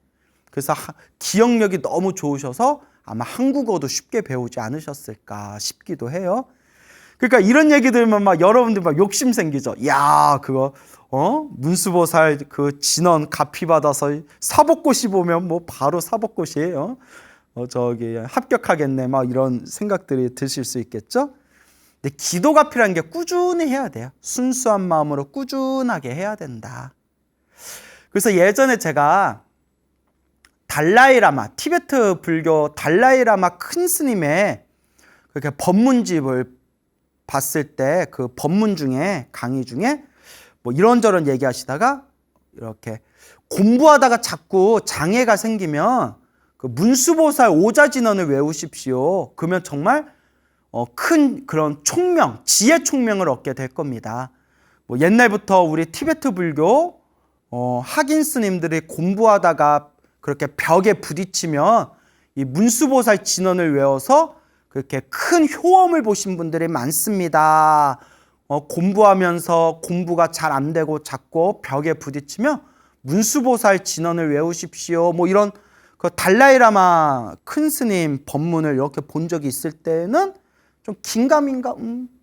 그래서 기억력이 너무 좋으셔서 아마 한국어도 쉽게 배우지 않으셨을까 싶기도 해요. 그러니까 이런 얘기 들으면 막 여러분들 막 욕심 생기죠. 야, 그거 문수보살 그 진언 가피 받아서 사법고시 보면 뭐 바로 사법고시예요. 저기 합격하겠네 막 이런 생각들이 드실 수 있겠죠. 근데 기도가 필요한 게 꾸준히 해야 돼요. 순수한 마음으로 꾸준하게 해야 된다. 그래서 예전에 제가 달라이라마, 티베트 불교 달라이라마 큰 스님의 그렇게 법문집을 봤을 때 그 법문 중에 강의 중에 뭐 이런저런 얘기하시다가 이렇게 공부하다가 자꾸 장애가 생기면 그 문수보살 오자진언을 외우십시오. 그러면 정말 큰 그런 총명, 지혜 총명을 얻게 될 겁니다. 뭐 옛날부터 우리 티베트 불교 학인 스님들이 공부하다가 그렇게 벽에 부딪히면 이 문수보살 진언을 외워서 그렇게 큰 효험을 보신 분들이 많습니다. 공부하면서 공부가 잘 안 되고 자꾸 벽에 부딪히면 문수보살 진언을 외우십시오. 뭐 이런 그 달라이라마 큰 스님 법문을 이렇게 본 적이 있을 때는 좀 긴가민가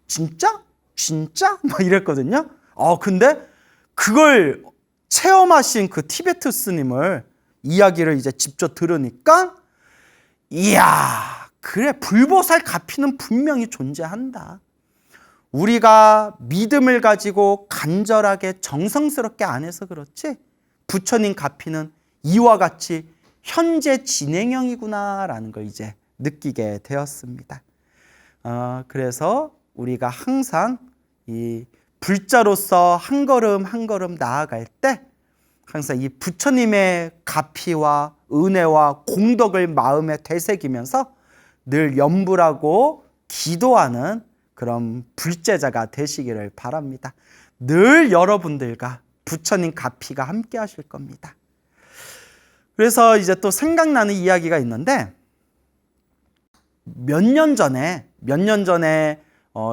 진짜? 막 이랬거든요. 근데 그걸 체험하신 그 티베트 스님을 이야기를 이제 직접 들으니까 이야, 그래, 불보살 가피는 분명히 존재한다. 우리가 믿음을 가지고 간절하게 정성스럽게 안 해서 그렇지 부처님 가피는 이와 같이 현재 진행형이구나라는 걸 이제 느끼게 되었습니다. 그래서 우리가 항상 이 불자로서 한 걸음 한 걸음 나아갈 때 항상 이 부처님의 가피와 은혜와 공덕을 마음에 되새기면서 늘 염불하고 기도하는 그런 불제자가 되시기를 바랍니다. 늘 여러분들과 부처님 가피가 함께 하실 겁니다. 그래서 이제 또 생각나는 이야기가 있는데 몇 년 전에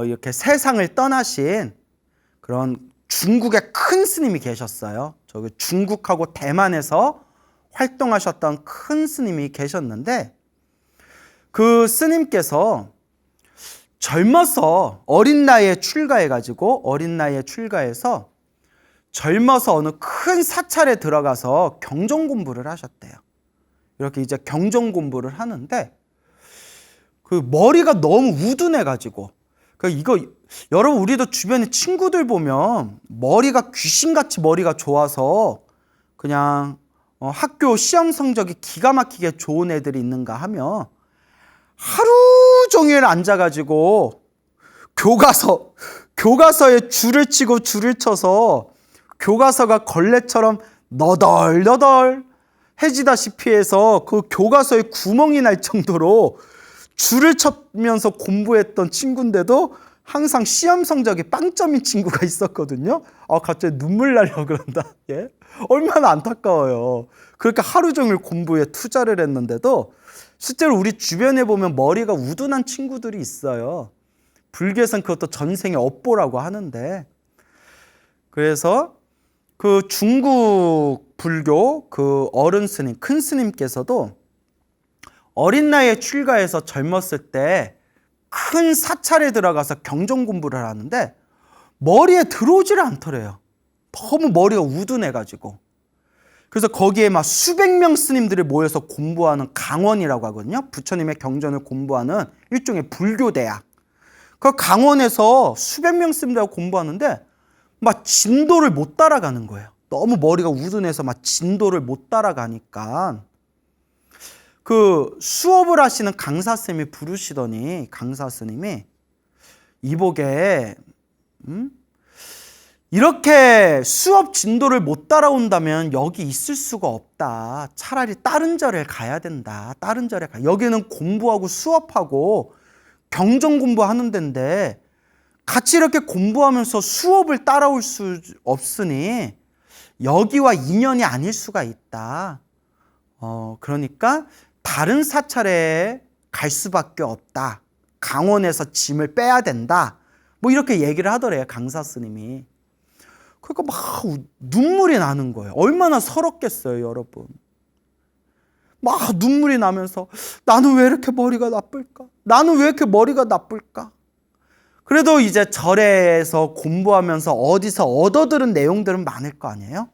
이렇게 세상을 떠나신 그런 중국의 큰 스님이 계셨어요. 저기 중국하고 대만에서 활동하셨던 큰 스님이 계셨는데 그 스님께서 젊어서 어린 나이에 출가해서 젊어서 어느 큰 사찰에 들어가서 경전 공부를 하셨대요. 이렇게 이제 경전 공부를 하는데 그 머리가 너무 우둔해가지고 이거 여러분 우리도 주변에 친구들 보면 머리가 귀신같이 머리가 좋아서 그냥 학교 시험 성적이 기가 막히게 좋은 애들이 있는가 하면 하루 종일 앉아가지고 교과서에 줄을 치고 줄을 쳐서 교과서가 걸레처럼 너덜너덜 해지다시피 해서 그 교과서에 구멍이 날 정도로 줄을 쳐면서 공부했던 친구인데도 항상 시험 성적이 빵점인 친구가 있었거든요. 갑자기 눈물 나려고 그런다. 예? 얼마나 안타까워요. 그렇게 하루 종일 공부에 투자를 했는데도 실제로 우리 주변에 보면 머리가 우둔한 친구들이 있어요. 불교에서는 그것도 전생의 업보라고 하는데, 그래서 그 중국 불교 그 어른 스님, 큰 스님께서도 어린 나이에 출가해서 젊었을 때 큰 사찰에 들어가서 경전 공부를 하는데 머리에 들어오지를 않더래요. 너무 머리가 우둔해가지고. 그래서 거기에 막 수백 명 스님들이 모여서 공부하는 강원이라고 하거든요. 부처님의 경전을 공부하는 일종의 불교 대학. 그 강원에서 수백 명 스님들하고 공부하는데 막 진도를 못 따라가는 거예요. 너무 머리가 우둔해서 막 진도를 못 따라가니까 그 수업을 하시는 강사 스님이 부르시더니 강사 스님이 이보게 이렇게 수업 진도를 못 따라온다면 여기 있을 수가 없다. 차라리 다른 절에 가야 된다. 다른 절에 가. 여기는 공부하고 수업하고 경전 공부하는 데인데 같이 이렇게 공부하면서 수업을 따라올 수 없으니 여기와 인연이 아닐 수가 있다. 그러니까 다른 사찰에 갈 수밖에 없다. 강원에서 짐을 빼야 된다. 뭐 이렇게 얘기를 하더래요, 강사 스님이. 그러니까 막 눈물이 나는 거예요. 얼마나 서럽겠어요, 여러분. 막 눈물이 나면서 나는 왜 이렇게 머리가 나쁠까? 나는 왜 이렇게 머리가 나쁠까? 그래도 이제 절에서 공부하면서 어디서 얻어들은 내용들은 많을 거 아니에요?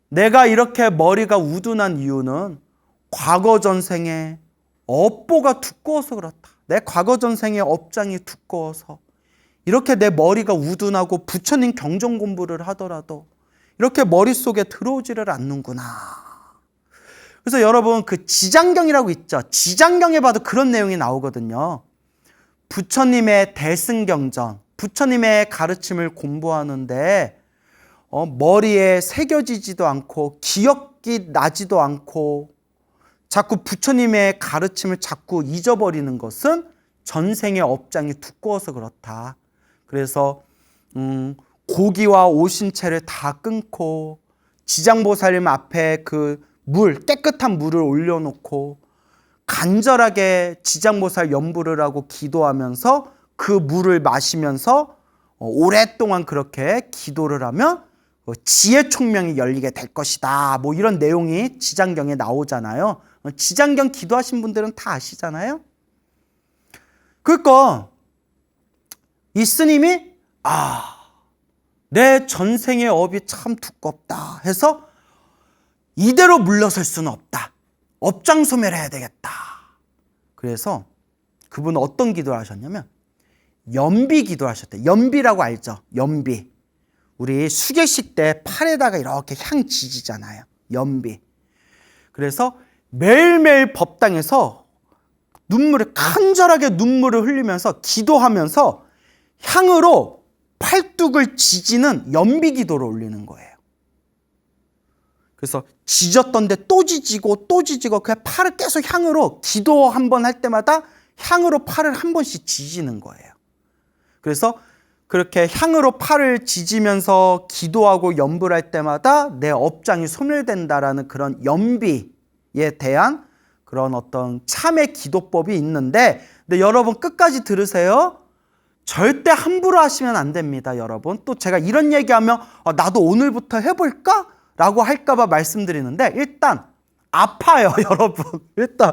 내가 이렇게 머리가 우둔한 이유는 과거 전생에 업보가 두꺼워서 그렇다. 내 과거 전생의 업장이 두꺼워서 이렇게 내 머리가 우둔하고 부처님 경전 공부를 하더라도 이렇게 머릿속에 들어오지를 않는구나. 그래서 여러분 그 지장경이라고 있죠. 지장경에 봐도 그런 내용이 나오거든요. 부처님의 대승경전, 부처님의 가르침을 공부하는데 머리에 새겨지지도 않고 기억이 나지도 않고 자꾸 부처님의 가르침을 자꾸 잊어버리는 것은 전생의 업장이 두꺼워서 그렇다. 그래서 고기와 오신채를 다 끊고 지장보살님 앞에 그 깨끗한 물을 올려놓고 간절하게 지장보살 연부를 하고 기도하면서 그 물을 마시면서 오랫동안 그렇게 기도를 하면 지혜 총명이 열리게 될 것이다. 뭐 이런 내용이 지장경에 나오잖아요. 지장경 기도하신 분들은 다 아시잖아요. 그러니까 이 스님이 내 전생의 업이 참 두껍다 해서 이대로 물러설 수는 없다. 업장 소멸을 해야 되겠다. 그래서 그분은 어떤 기도를 하셨냐면 연비 기도를 하셨대요. 연비라고 알죠? 연비. 우리 수계식 때 팔에다가 이렇게 향 지지잖아요. 연비. 그래서 매일매일 법당에서 간절하게 눈물을 흘리면서 기도하면서 향으로 팔뚝을 지지는 연비 기도를 올리는 거예요. 그래서 지졌던데 또 지지고 그냥 팔을 계속 향으로 기도 한 번 할 때마다 향으로 팔을 한 번씩 지지는 거예요. 그래서 그렇게 향으로 팔을 지지면서 기도하고 연부를 할 때마다 내 업장이 소멸된다라는 그런 연비에 대한 그런 어떤 참의 기도법이 있는데, 근데 여러분 끝까지 들으세요. 절대 함부로 하시면 안 됩니다, 여러분. 또 제가 이런 얘기하면 나도 오늘부터 해볼까? 라고 할까봐 말씀드리는데, 일단 아파요, 여러분. 일단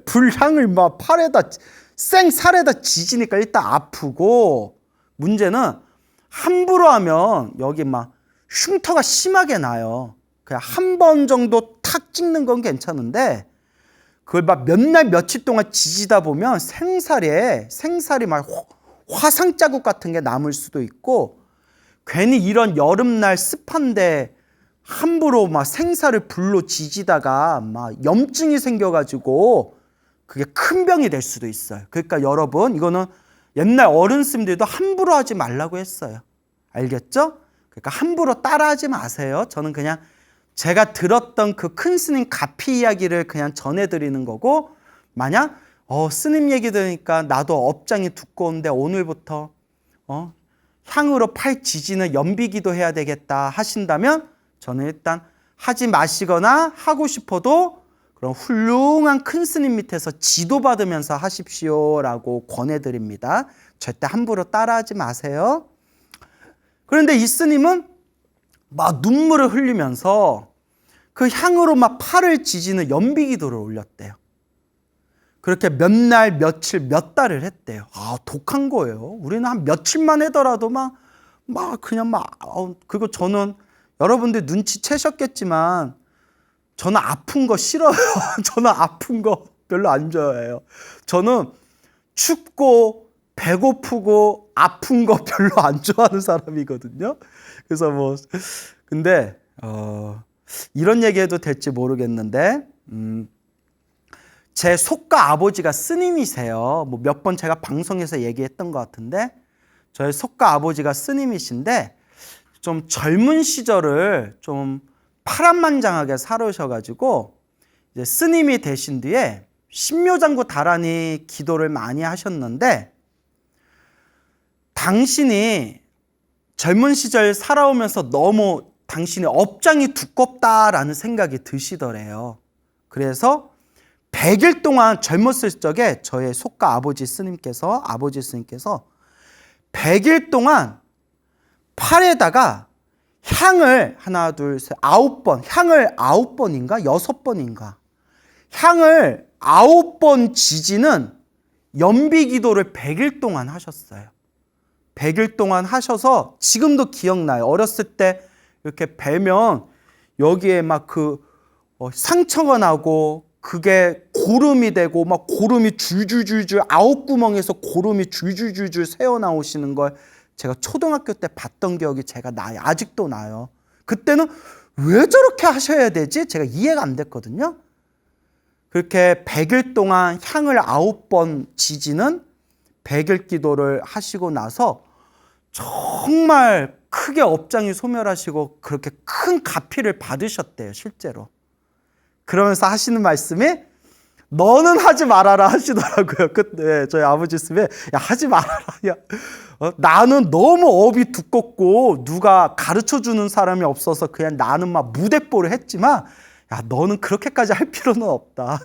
불향을 막 팔에다, 생살에다 지지니까 일단 아프고, 문제는 함부로 하면 여기 막 흉터가 심하게 나요. 그냥 한 번 정도 탁 찍는 건 괜찮은데, 그걸 막 몇 날 며칠 동안 지지다 보면 생살이 막 화상 자국 같은 게 남을 수도 있고, 괜히 이런 여름날 습한데 함부로 막 생살을 불로 지지다가 막 염증이 생겨가지고 그게 큰 병이 될 수도 있어요. 그러니까 여러분, 이거는 옛날 어른 스님들도 함부로 하지 말라고 했어요. 알겠죠? 그러니까 함부로 따라하지 마세요. 저는 그냥 제가 들었던 그 큰 스님 가피 이야기를 그냥 전해드리는 거고, 만약 스님 얘기 들으니까 나도 업장이 두꺼운데 오늘부터 향으로 팔 지지는 연비기도 해야 되겠다 하신다면, 저는 일단 하지 마시거나 하고 싶어도 그런 훌륭한 큰 스님 밑에서 지도받으면서 하십시오라고 권해드립니다. 절대 함부로 따라하지 마세요. 그런데 이 스님은 막 눈물을 흘리면서 그 향으로 막 팔을 지지는 연비기도를 올렸대요. 그렇게 몇 날, 며칠, 몇 달을 했대요. 독한 거예요. 우리는 한 며칠만 하더라도 그리고 저는 여러분들 눈치채셨겠지만, 저는 아픈 거 싫어요. 저는 아픈 거 별로 안 좋아해요. 저는 춥고 배고프고 아픈 거 별로 안 좋아하는 사람이거든요. 그래서 근데 이런 얘기해도 될지 모르겠는데, 제 속가 아버지가 스님이세요. 몇 번 제가 방송에서 얘기했던 것 같은데, 저희 속가 아버지가 스님이신데 좀 젊은 시절을 좀 파란만장하게 살으셔가지고 이제 스님이 되신 뒤에 신묘장구 다라니 기도를 많이 하셨는데, 당신이 젊은 시절 살아오면서 너무 당신의 업장이 두껍다라는 생각이 드시더래요. 그래서 100일 동안 젊었을 적에 저의 속가 아버지 스님께서 100일 동안 팔에다가 향을 하나, 둘, 셋, 9번, 향을 9번인가? 6번인가? 향을 9번 지지는 연비기도를 100일 동안 하셨어요. 100일 동안 하셔서 지금도 기억나요. 어렸을 때 이렇게 베면 여기에 막 상처가 나고 그게 고름이 되고 막 고름이 줄줄줄줄 9구멍에서 고름이 줄줄줄줄 새어나오시는 걸 제가 초등학교 때 봤던 기억이 제가 나요. 아직도 나요. 그때는 왜 저렇게 하셔야 되지? 제가 이해가 안 됐거든요. 그렇게 100일 동안 향을 9번 지지는 100일 기도를 하시고 나서 정말 크게 업장이 소멸하시고 그렇게 큰 가피를 받으셨대요, 실제로. 그러면서 하시는 말씀이 너는 하지 말아라 하시더라고요. 그때 저희 아버지 스님이 하지 말아라. 나는 너무 업이 두껍고 누가 가르쳐주는 사람이 없어서 그냥 나는 막 무대뽀를 했지만, 너는 그렇게까지 할 필요는 없다.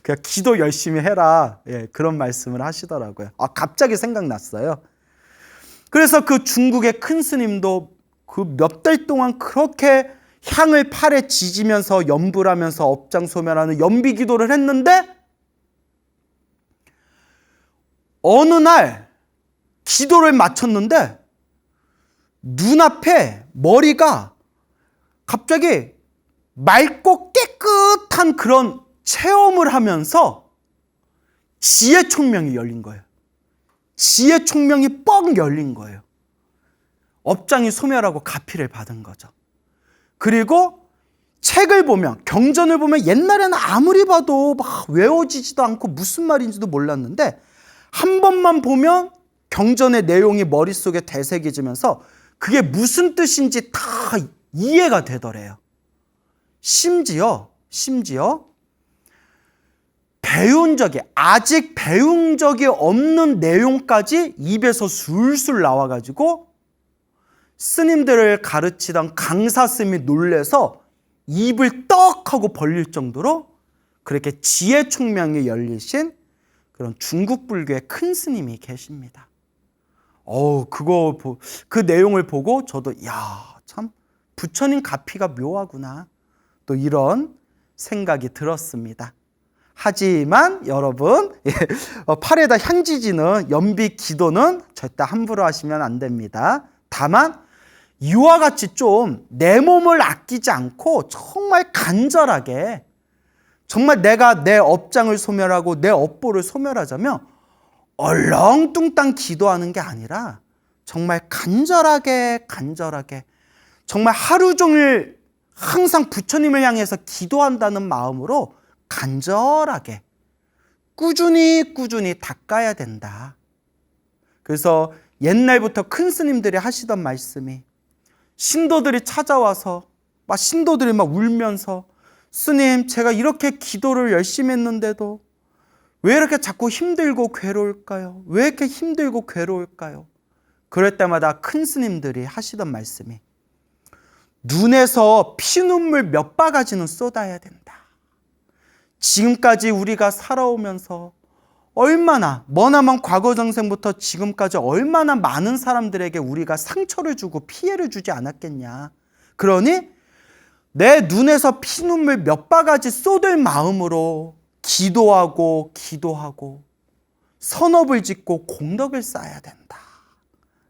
그냥 기도 열심히 해라. 그런 말씀을 하시더라고요. 갑자기 생각났어요. 그래서 그 중국의 큰 스님도 그 몇 달 동안 그렇게 향을 팔에 지지면서 염불하면서 업장 소멸하는 연비 기도를 했는데, 어느 날 기도를 마쳤는데 눈앞에 머리가 갑자기 맑고 깨끗한 그런 체험을 하면서 지혜 총명이 열린 거예요. 지혜 총명이 뻥 열린 거예요. 업장이 소멸하고 가피를 받은 거죠. 그리고 책을 보면, 경전을 보면 옛날에는 아무리 봐도 막 외워지지도 않고 무슨 말인지도 몰랐는데 한 번만 보면 경전의 내용이 머릿속에 되새겨지면서 그게 무슨 뜻인지 다 이해가 되더래요. 심지어 아직 배운 적이 없는 내용까지 입에서 술술 나와가지고 스님들을 가르치던 강사 스님이 놀래서 입을 떡 하고 벌릴 정도로 그렇게 지혜 총명이 열리신 그런 중국 불교의 큰 스님이 계십니다. 그 내용을 보고 저도 참 부처님 가피가 묘하구나. 또 이런 생각이 들었습니다. 하지만 여러분, 팔에다 향지지는 연비 기도는 절대 함부로 하시면 안 됩니다. 다만 이와 같이 좀 내 몸을 아끼지 않고 정말 간절하게, 정말 내가 내 업장을 소멸하고 내 업보를 소멸하자면 얼렁뚱땅 기도하는 게 아니라 정말 간절하게 정말 하루 종일 항상 부처님을 향해서 기도한다는 마음으로 간절하게 꾸준히 닦아야 된다. 그래서 옛날부터 큰 스님들이 하시던 말씀이, 신도들이 찾아와서 신도들이 막 울면서 스님, 제가 이렇게 기도를 열심히 했는데도 왜 이렇게 자꾸 힘들고 괴로울까요? 왜 이렇게 힘들고 괴로울까요? 그럴 때마다 큰 스님들이 하시던 말씀이, 눈에서 피눈물 몇 바가지는 쏟아야 된다. 지금까지 우리가 살아오면서 얼마나 머나먼 과거 정생부터 지금까지 얼마나 많은 사람들에게 우리가 상처를 주고 피해를 주지 않았겠냐. 그러니 내 눈에서 피눈물 몇 바가지 쏟을 마음으로 기도하고 선업을 짓고 공덕을 쌓아야 된다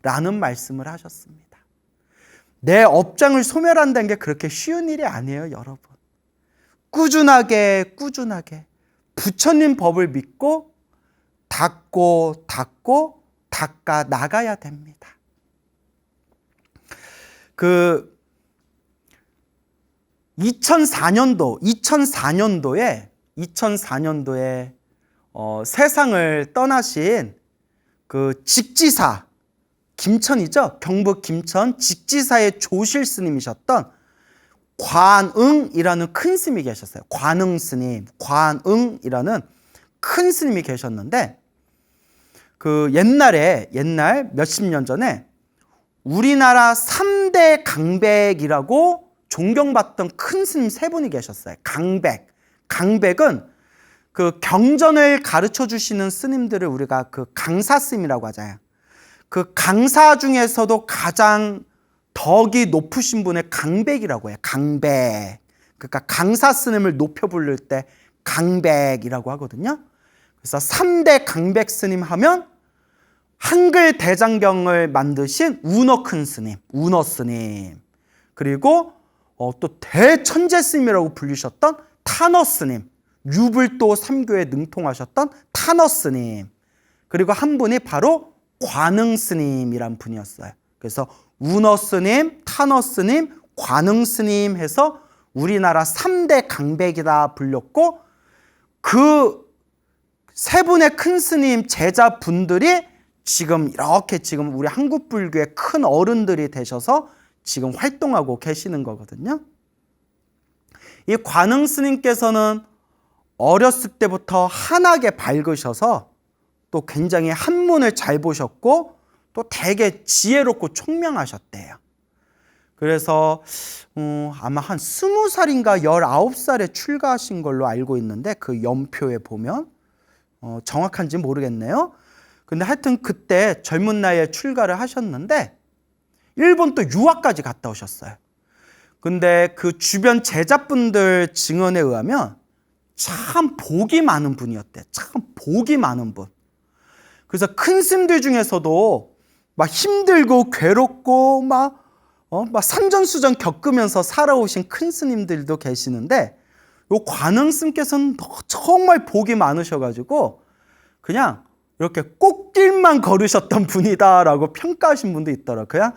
라는 말씀을 하셨습니다. 내 업장을 소멸한다는 게 그렇게 쉬운 일이 아니에요, 여러분. 꾸준하게 부처님 법을 믿고 닦아 나가야 됩니다. 2004년도에 세상을 떠나신 그 직지사, 김천이죠. 경북 김천 직지사의 조실 스님이셨던 관응이라는 큰 스님이 계셨어요. 관응 스님, 관응이라는 큰 스님이 계셨는데, 옛날 몇십 년 전에 우리나라 3대 강백이라고 존경받던 큰 스님 세 분이 계셨어요. 강백은 그 경전을 가르쳐 주시는 스님들을 우리가 그 강사 스님이라고 하잖아요. 그 강사 중에서도 가장 덕이 높으신 분의 강백이라고 해요. 강백. 그러니까 강사 스님을 높여 부를 때 강백이라고 하거든요. 그래서 3대 강백 스님 하면 한글 대장경을 만드신 운어 큰 스님, 운어 스님. 그리고 또 대천재 스님이라고 불리셨던 탄어 스님, 유불도 3교에 능통하셨던 탄어 스님. 그리고 한 분이 바로 관응 스님이란 분이었어요. 그래서 운어 스님, 탄어 스님, 관응 스님 해서 우리나라 3대 강백이다 불렸고, 그 세 분의 큰 스님 제자분들이 지금 우리 한국 불교의 큰 어른들이 되셔서 지금 활동하고 계시는 거거든요. 이 관응 스님께서는 어렸을 때부터 환하게 밝으셔서 또 굉장히 한문을 잘 보셨고 또 되게 지혜롭고 총명하셨대요. 그래서 아마 한 20살인가 19살에 출가하신 걸로 알고 있는데, 그 연표에 보면 정확한지 모르겠네요. 근데 하여튼 그때 젊은 나이에 출가를 하셨는데 일본 또 유학까지 갔다 오셨어요. 근데 그 주변 제자분들 증언에 의하면 참 복이 많은 분이었대. 참 복이 많은 분. 그래서 큰 스님들 중에서도 막 힘들고 괴롭고 막 산전수전 겪으면서 살아오신 큰 스님들도 계시는데, 요 관응 스님께서는 정말 복이 많으셔가지고 그냥 이렇게 꽃길만 걸으셨던 분이다라고 평가하신 분도 있더라고요. 그냥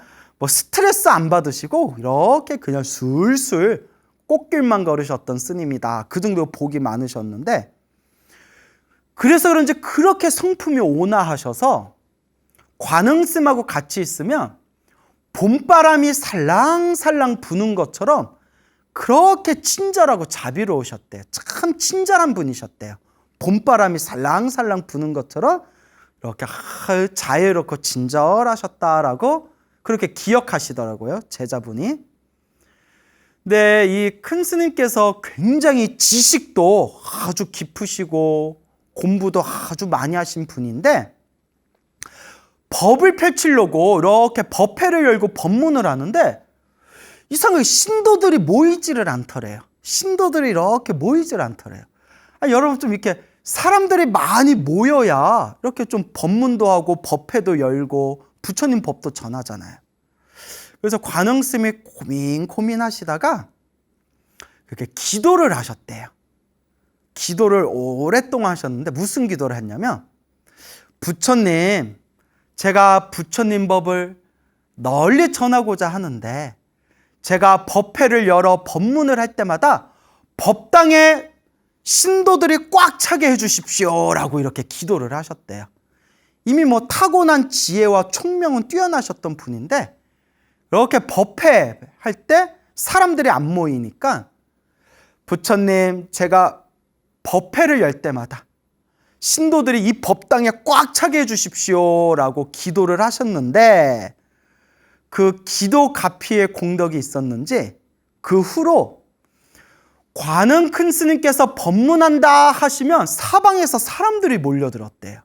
스트레스 안 받으시고 이렇게 그냥 술술 꽃길만 걸으셨던 스님이다. 그 정도로 복이 많으셨는데, 그래서 그런지 그렇게 성품이 온화하셔서 관응스님하고 같이 있으면 봄바람이 살랑살랑 부는 것처럼 그렇게 친절하고 자비로우셨대요. 참 친절한 분이셨대요. 봄바람이 살랑살랑 부는 것처럼 이렇게 자유롭고 친절하셨다라고 그렇게 기억하시더라고요, 제자분이. 근데 이 큰 스님께서 굉장히 지식도 아주 깊으시고 공부도 아주 많이 하신 분인데, 법을 펼치려고 이렇게 법회를 열고 법문을 하는데 이상하게 신도들이 모이지를 않더래요. 신도들이 이렇게 모이질 않더래요. 여러분 좀 이렇게 사람들이 많이 모여야 이렇게 좀 법문도 하고 법회도 열고 부처님 법도 전하잖아요. 그래서 관음스님이 고민하시다가 그렇게 기도를 하셨대요. 기도를 오랫동안 하셨는데 무슨 기도를 했냐면, 부처님, 제가 부처님 법을 널리 전하고자 하는데 제가 법회를 열어 법문을 할 때마다 법당에 신도들이 꽉 차게 해주십시오 라고 이렇게 기도를 하셨대요. 이미 타고난 지혜와 총명은 뛰어나셨던 분인데 이렇게 법회 할 때 사람들이 안 모이니까, 부처님, 제가 법회를 열 때마다 신도들이 이 법당에 꽉 차게 해주십시오 라고 기도를 하셨는데, 그 기도 가피의 공덕이 있었는지 그 후로 관음 큰 스님께서 법문한다 하시면 사방에서 사람들이 몰려들었대요.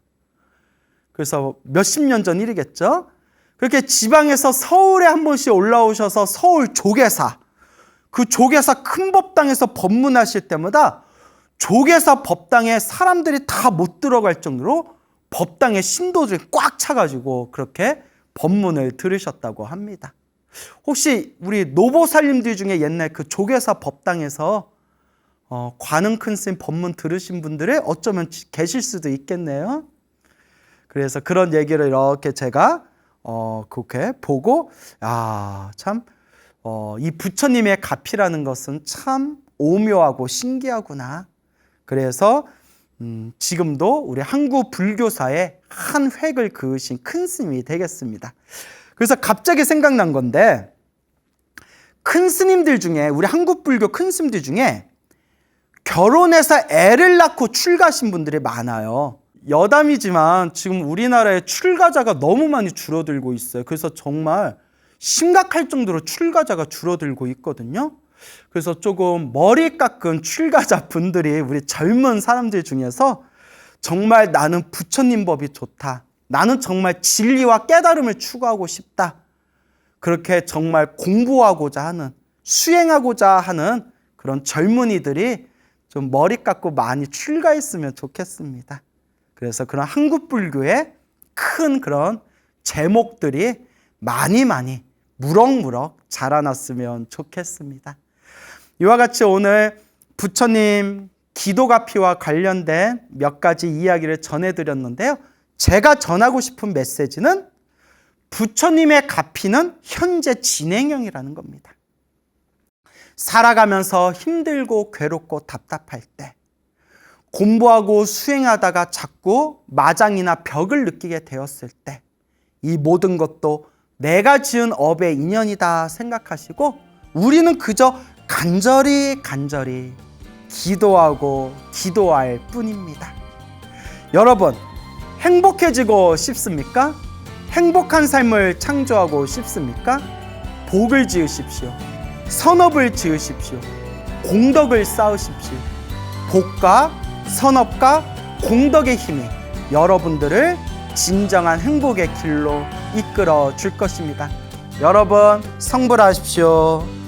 그래서 몇십 년 전 일이겠죠. 그렇게 지방에서 서울에 한 번씩 올라오셔서 서울 조계사, 그 조계사 큰 법당에서 법문하실 때마다 조계사 법당에 사람들이 다 못 들어갈 정도로 법당에 신도들이 꽉 차가지고 그렇게 법문을 들으셨다고 합니다. 혹시 우리 노보살님들 중에 옛날 그 조계사 법당에서 관음 큰 스님 법문 들으신 분들이 어쩌면 계실 수도 있겠네요. 그래서 그런 얘기를 이렇게 제가 그렇게 보고, 참 이 부처님의 가피라는 것은 참 오묘하고 신기하구나. 그래서 지금도 우리 한국 불교사의 한 획을 그으신 큰 스님이 되겠습니다. 그래서 갑자기 생각난 건데, 큰 스님들 중에, 우리 한국 불교 큰 스님들 중에 결혼해서 애를 낳고 출가하신 분들이 많아요. 여담이지만 지금 우리나라에 출가자가 너무 많이 줄어들고 있어요. 그래서 정말 심각할 정도로 출가자가 줄어들고 있거든요. 그래서 조금 머리 깎은 출가자 분들이 우리 젊은 사람들 중에서 정말 나는 부처님 법이 좋다, 나는 정말 진리와 깨달음을 추구하고 싶다, 그렇게 정말 공부하고자 하는, 수행하고자 하는 그런 젊은이들이 좀 머리 깎고 많이 출가했으면 좋겠습니다. 그래서 그런 한국 불교의 큰 그런 제목들이 많이 무럭무럭 자라났으면 좋겠습니다. 이와 같이 오늘 부처님 기도가피와 관련된 몇 가지 이야기를 전해드렸는데요. 제가 전하고 싶은 메시지는 부처님의 가피는 현재 진행형이라는 겁니다. 살아가면서 힘들고 괴롭고 답답할 때, 공부하고 수행하다가 자꾸 마장이나 벽을 느끼게 되었을 때, 이 모든 것도 내가 지은 업의 인연이다 생각하시고 우리는 그저 간절히 기도하고 기도할 뿐입니다. 여러분, 행복해지고 싶습니까? 행복한 삶을 창조하고 싶습니까? 복을 지으십시오. 선업을 지으십시오. 공덕을 쌓으십시오. 복과 선업과 공덕의 힘이 여러분들을 진정한 행복의 길로 이끌어 줄 것입니다. 여러분, 성불하십시오.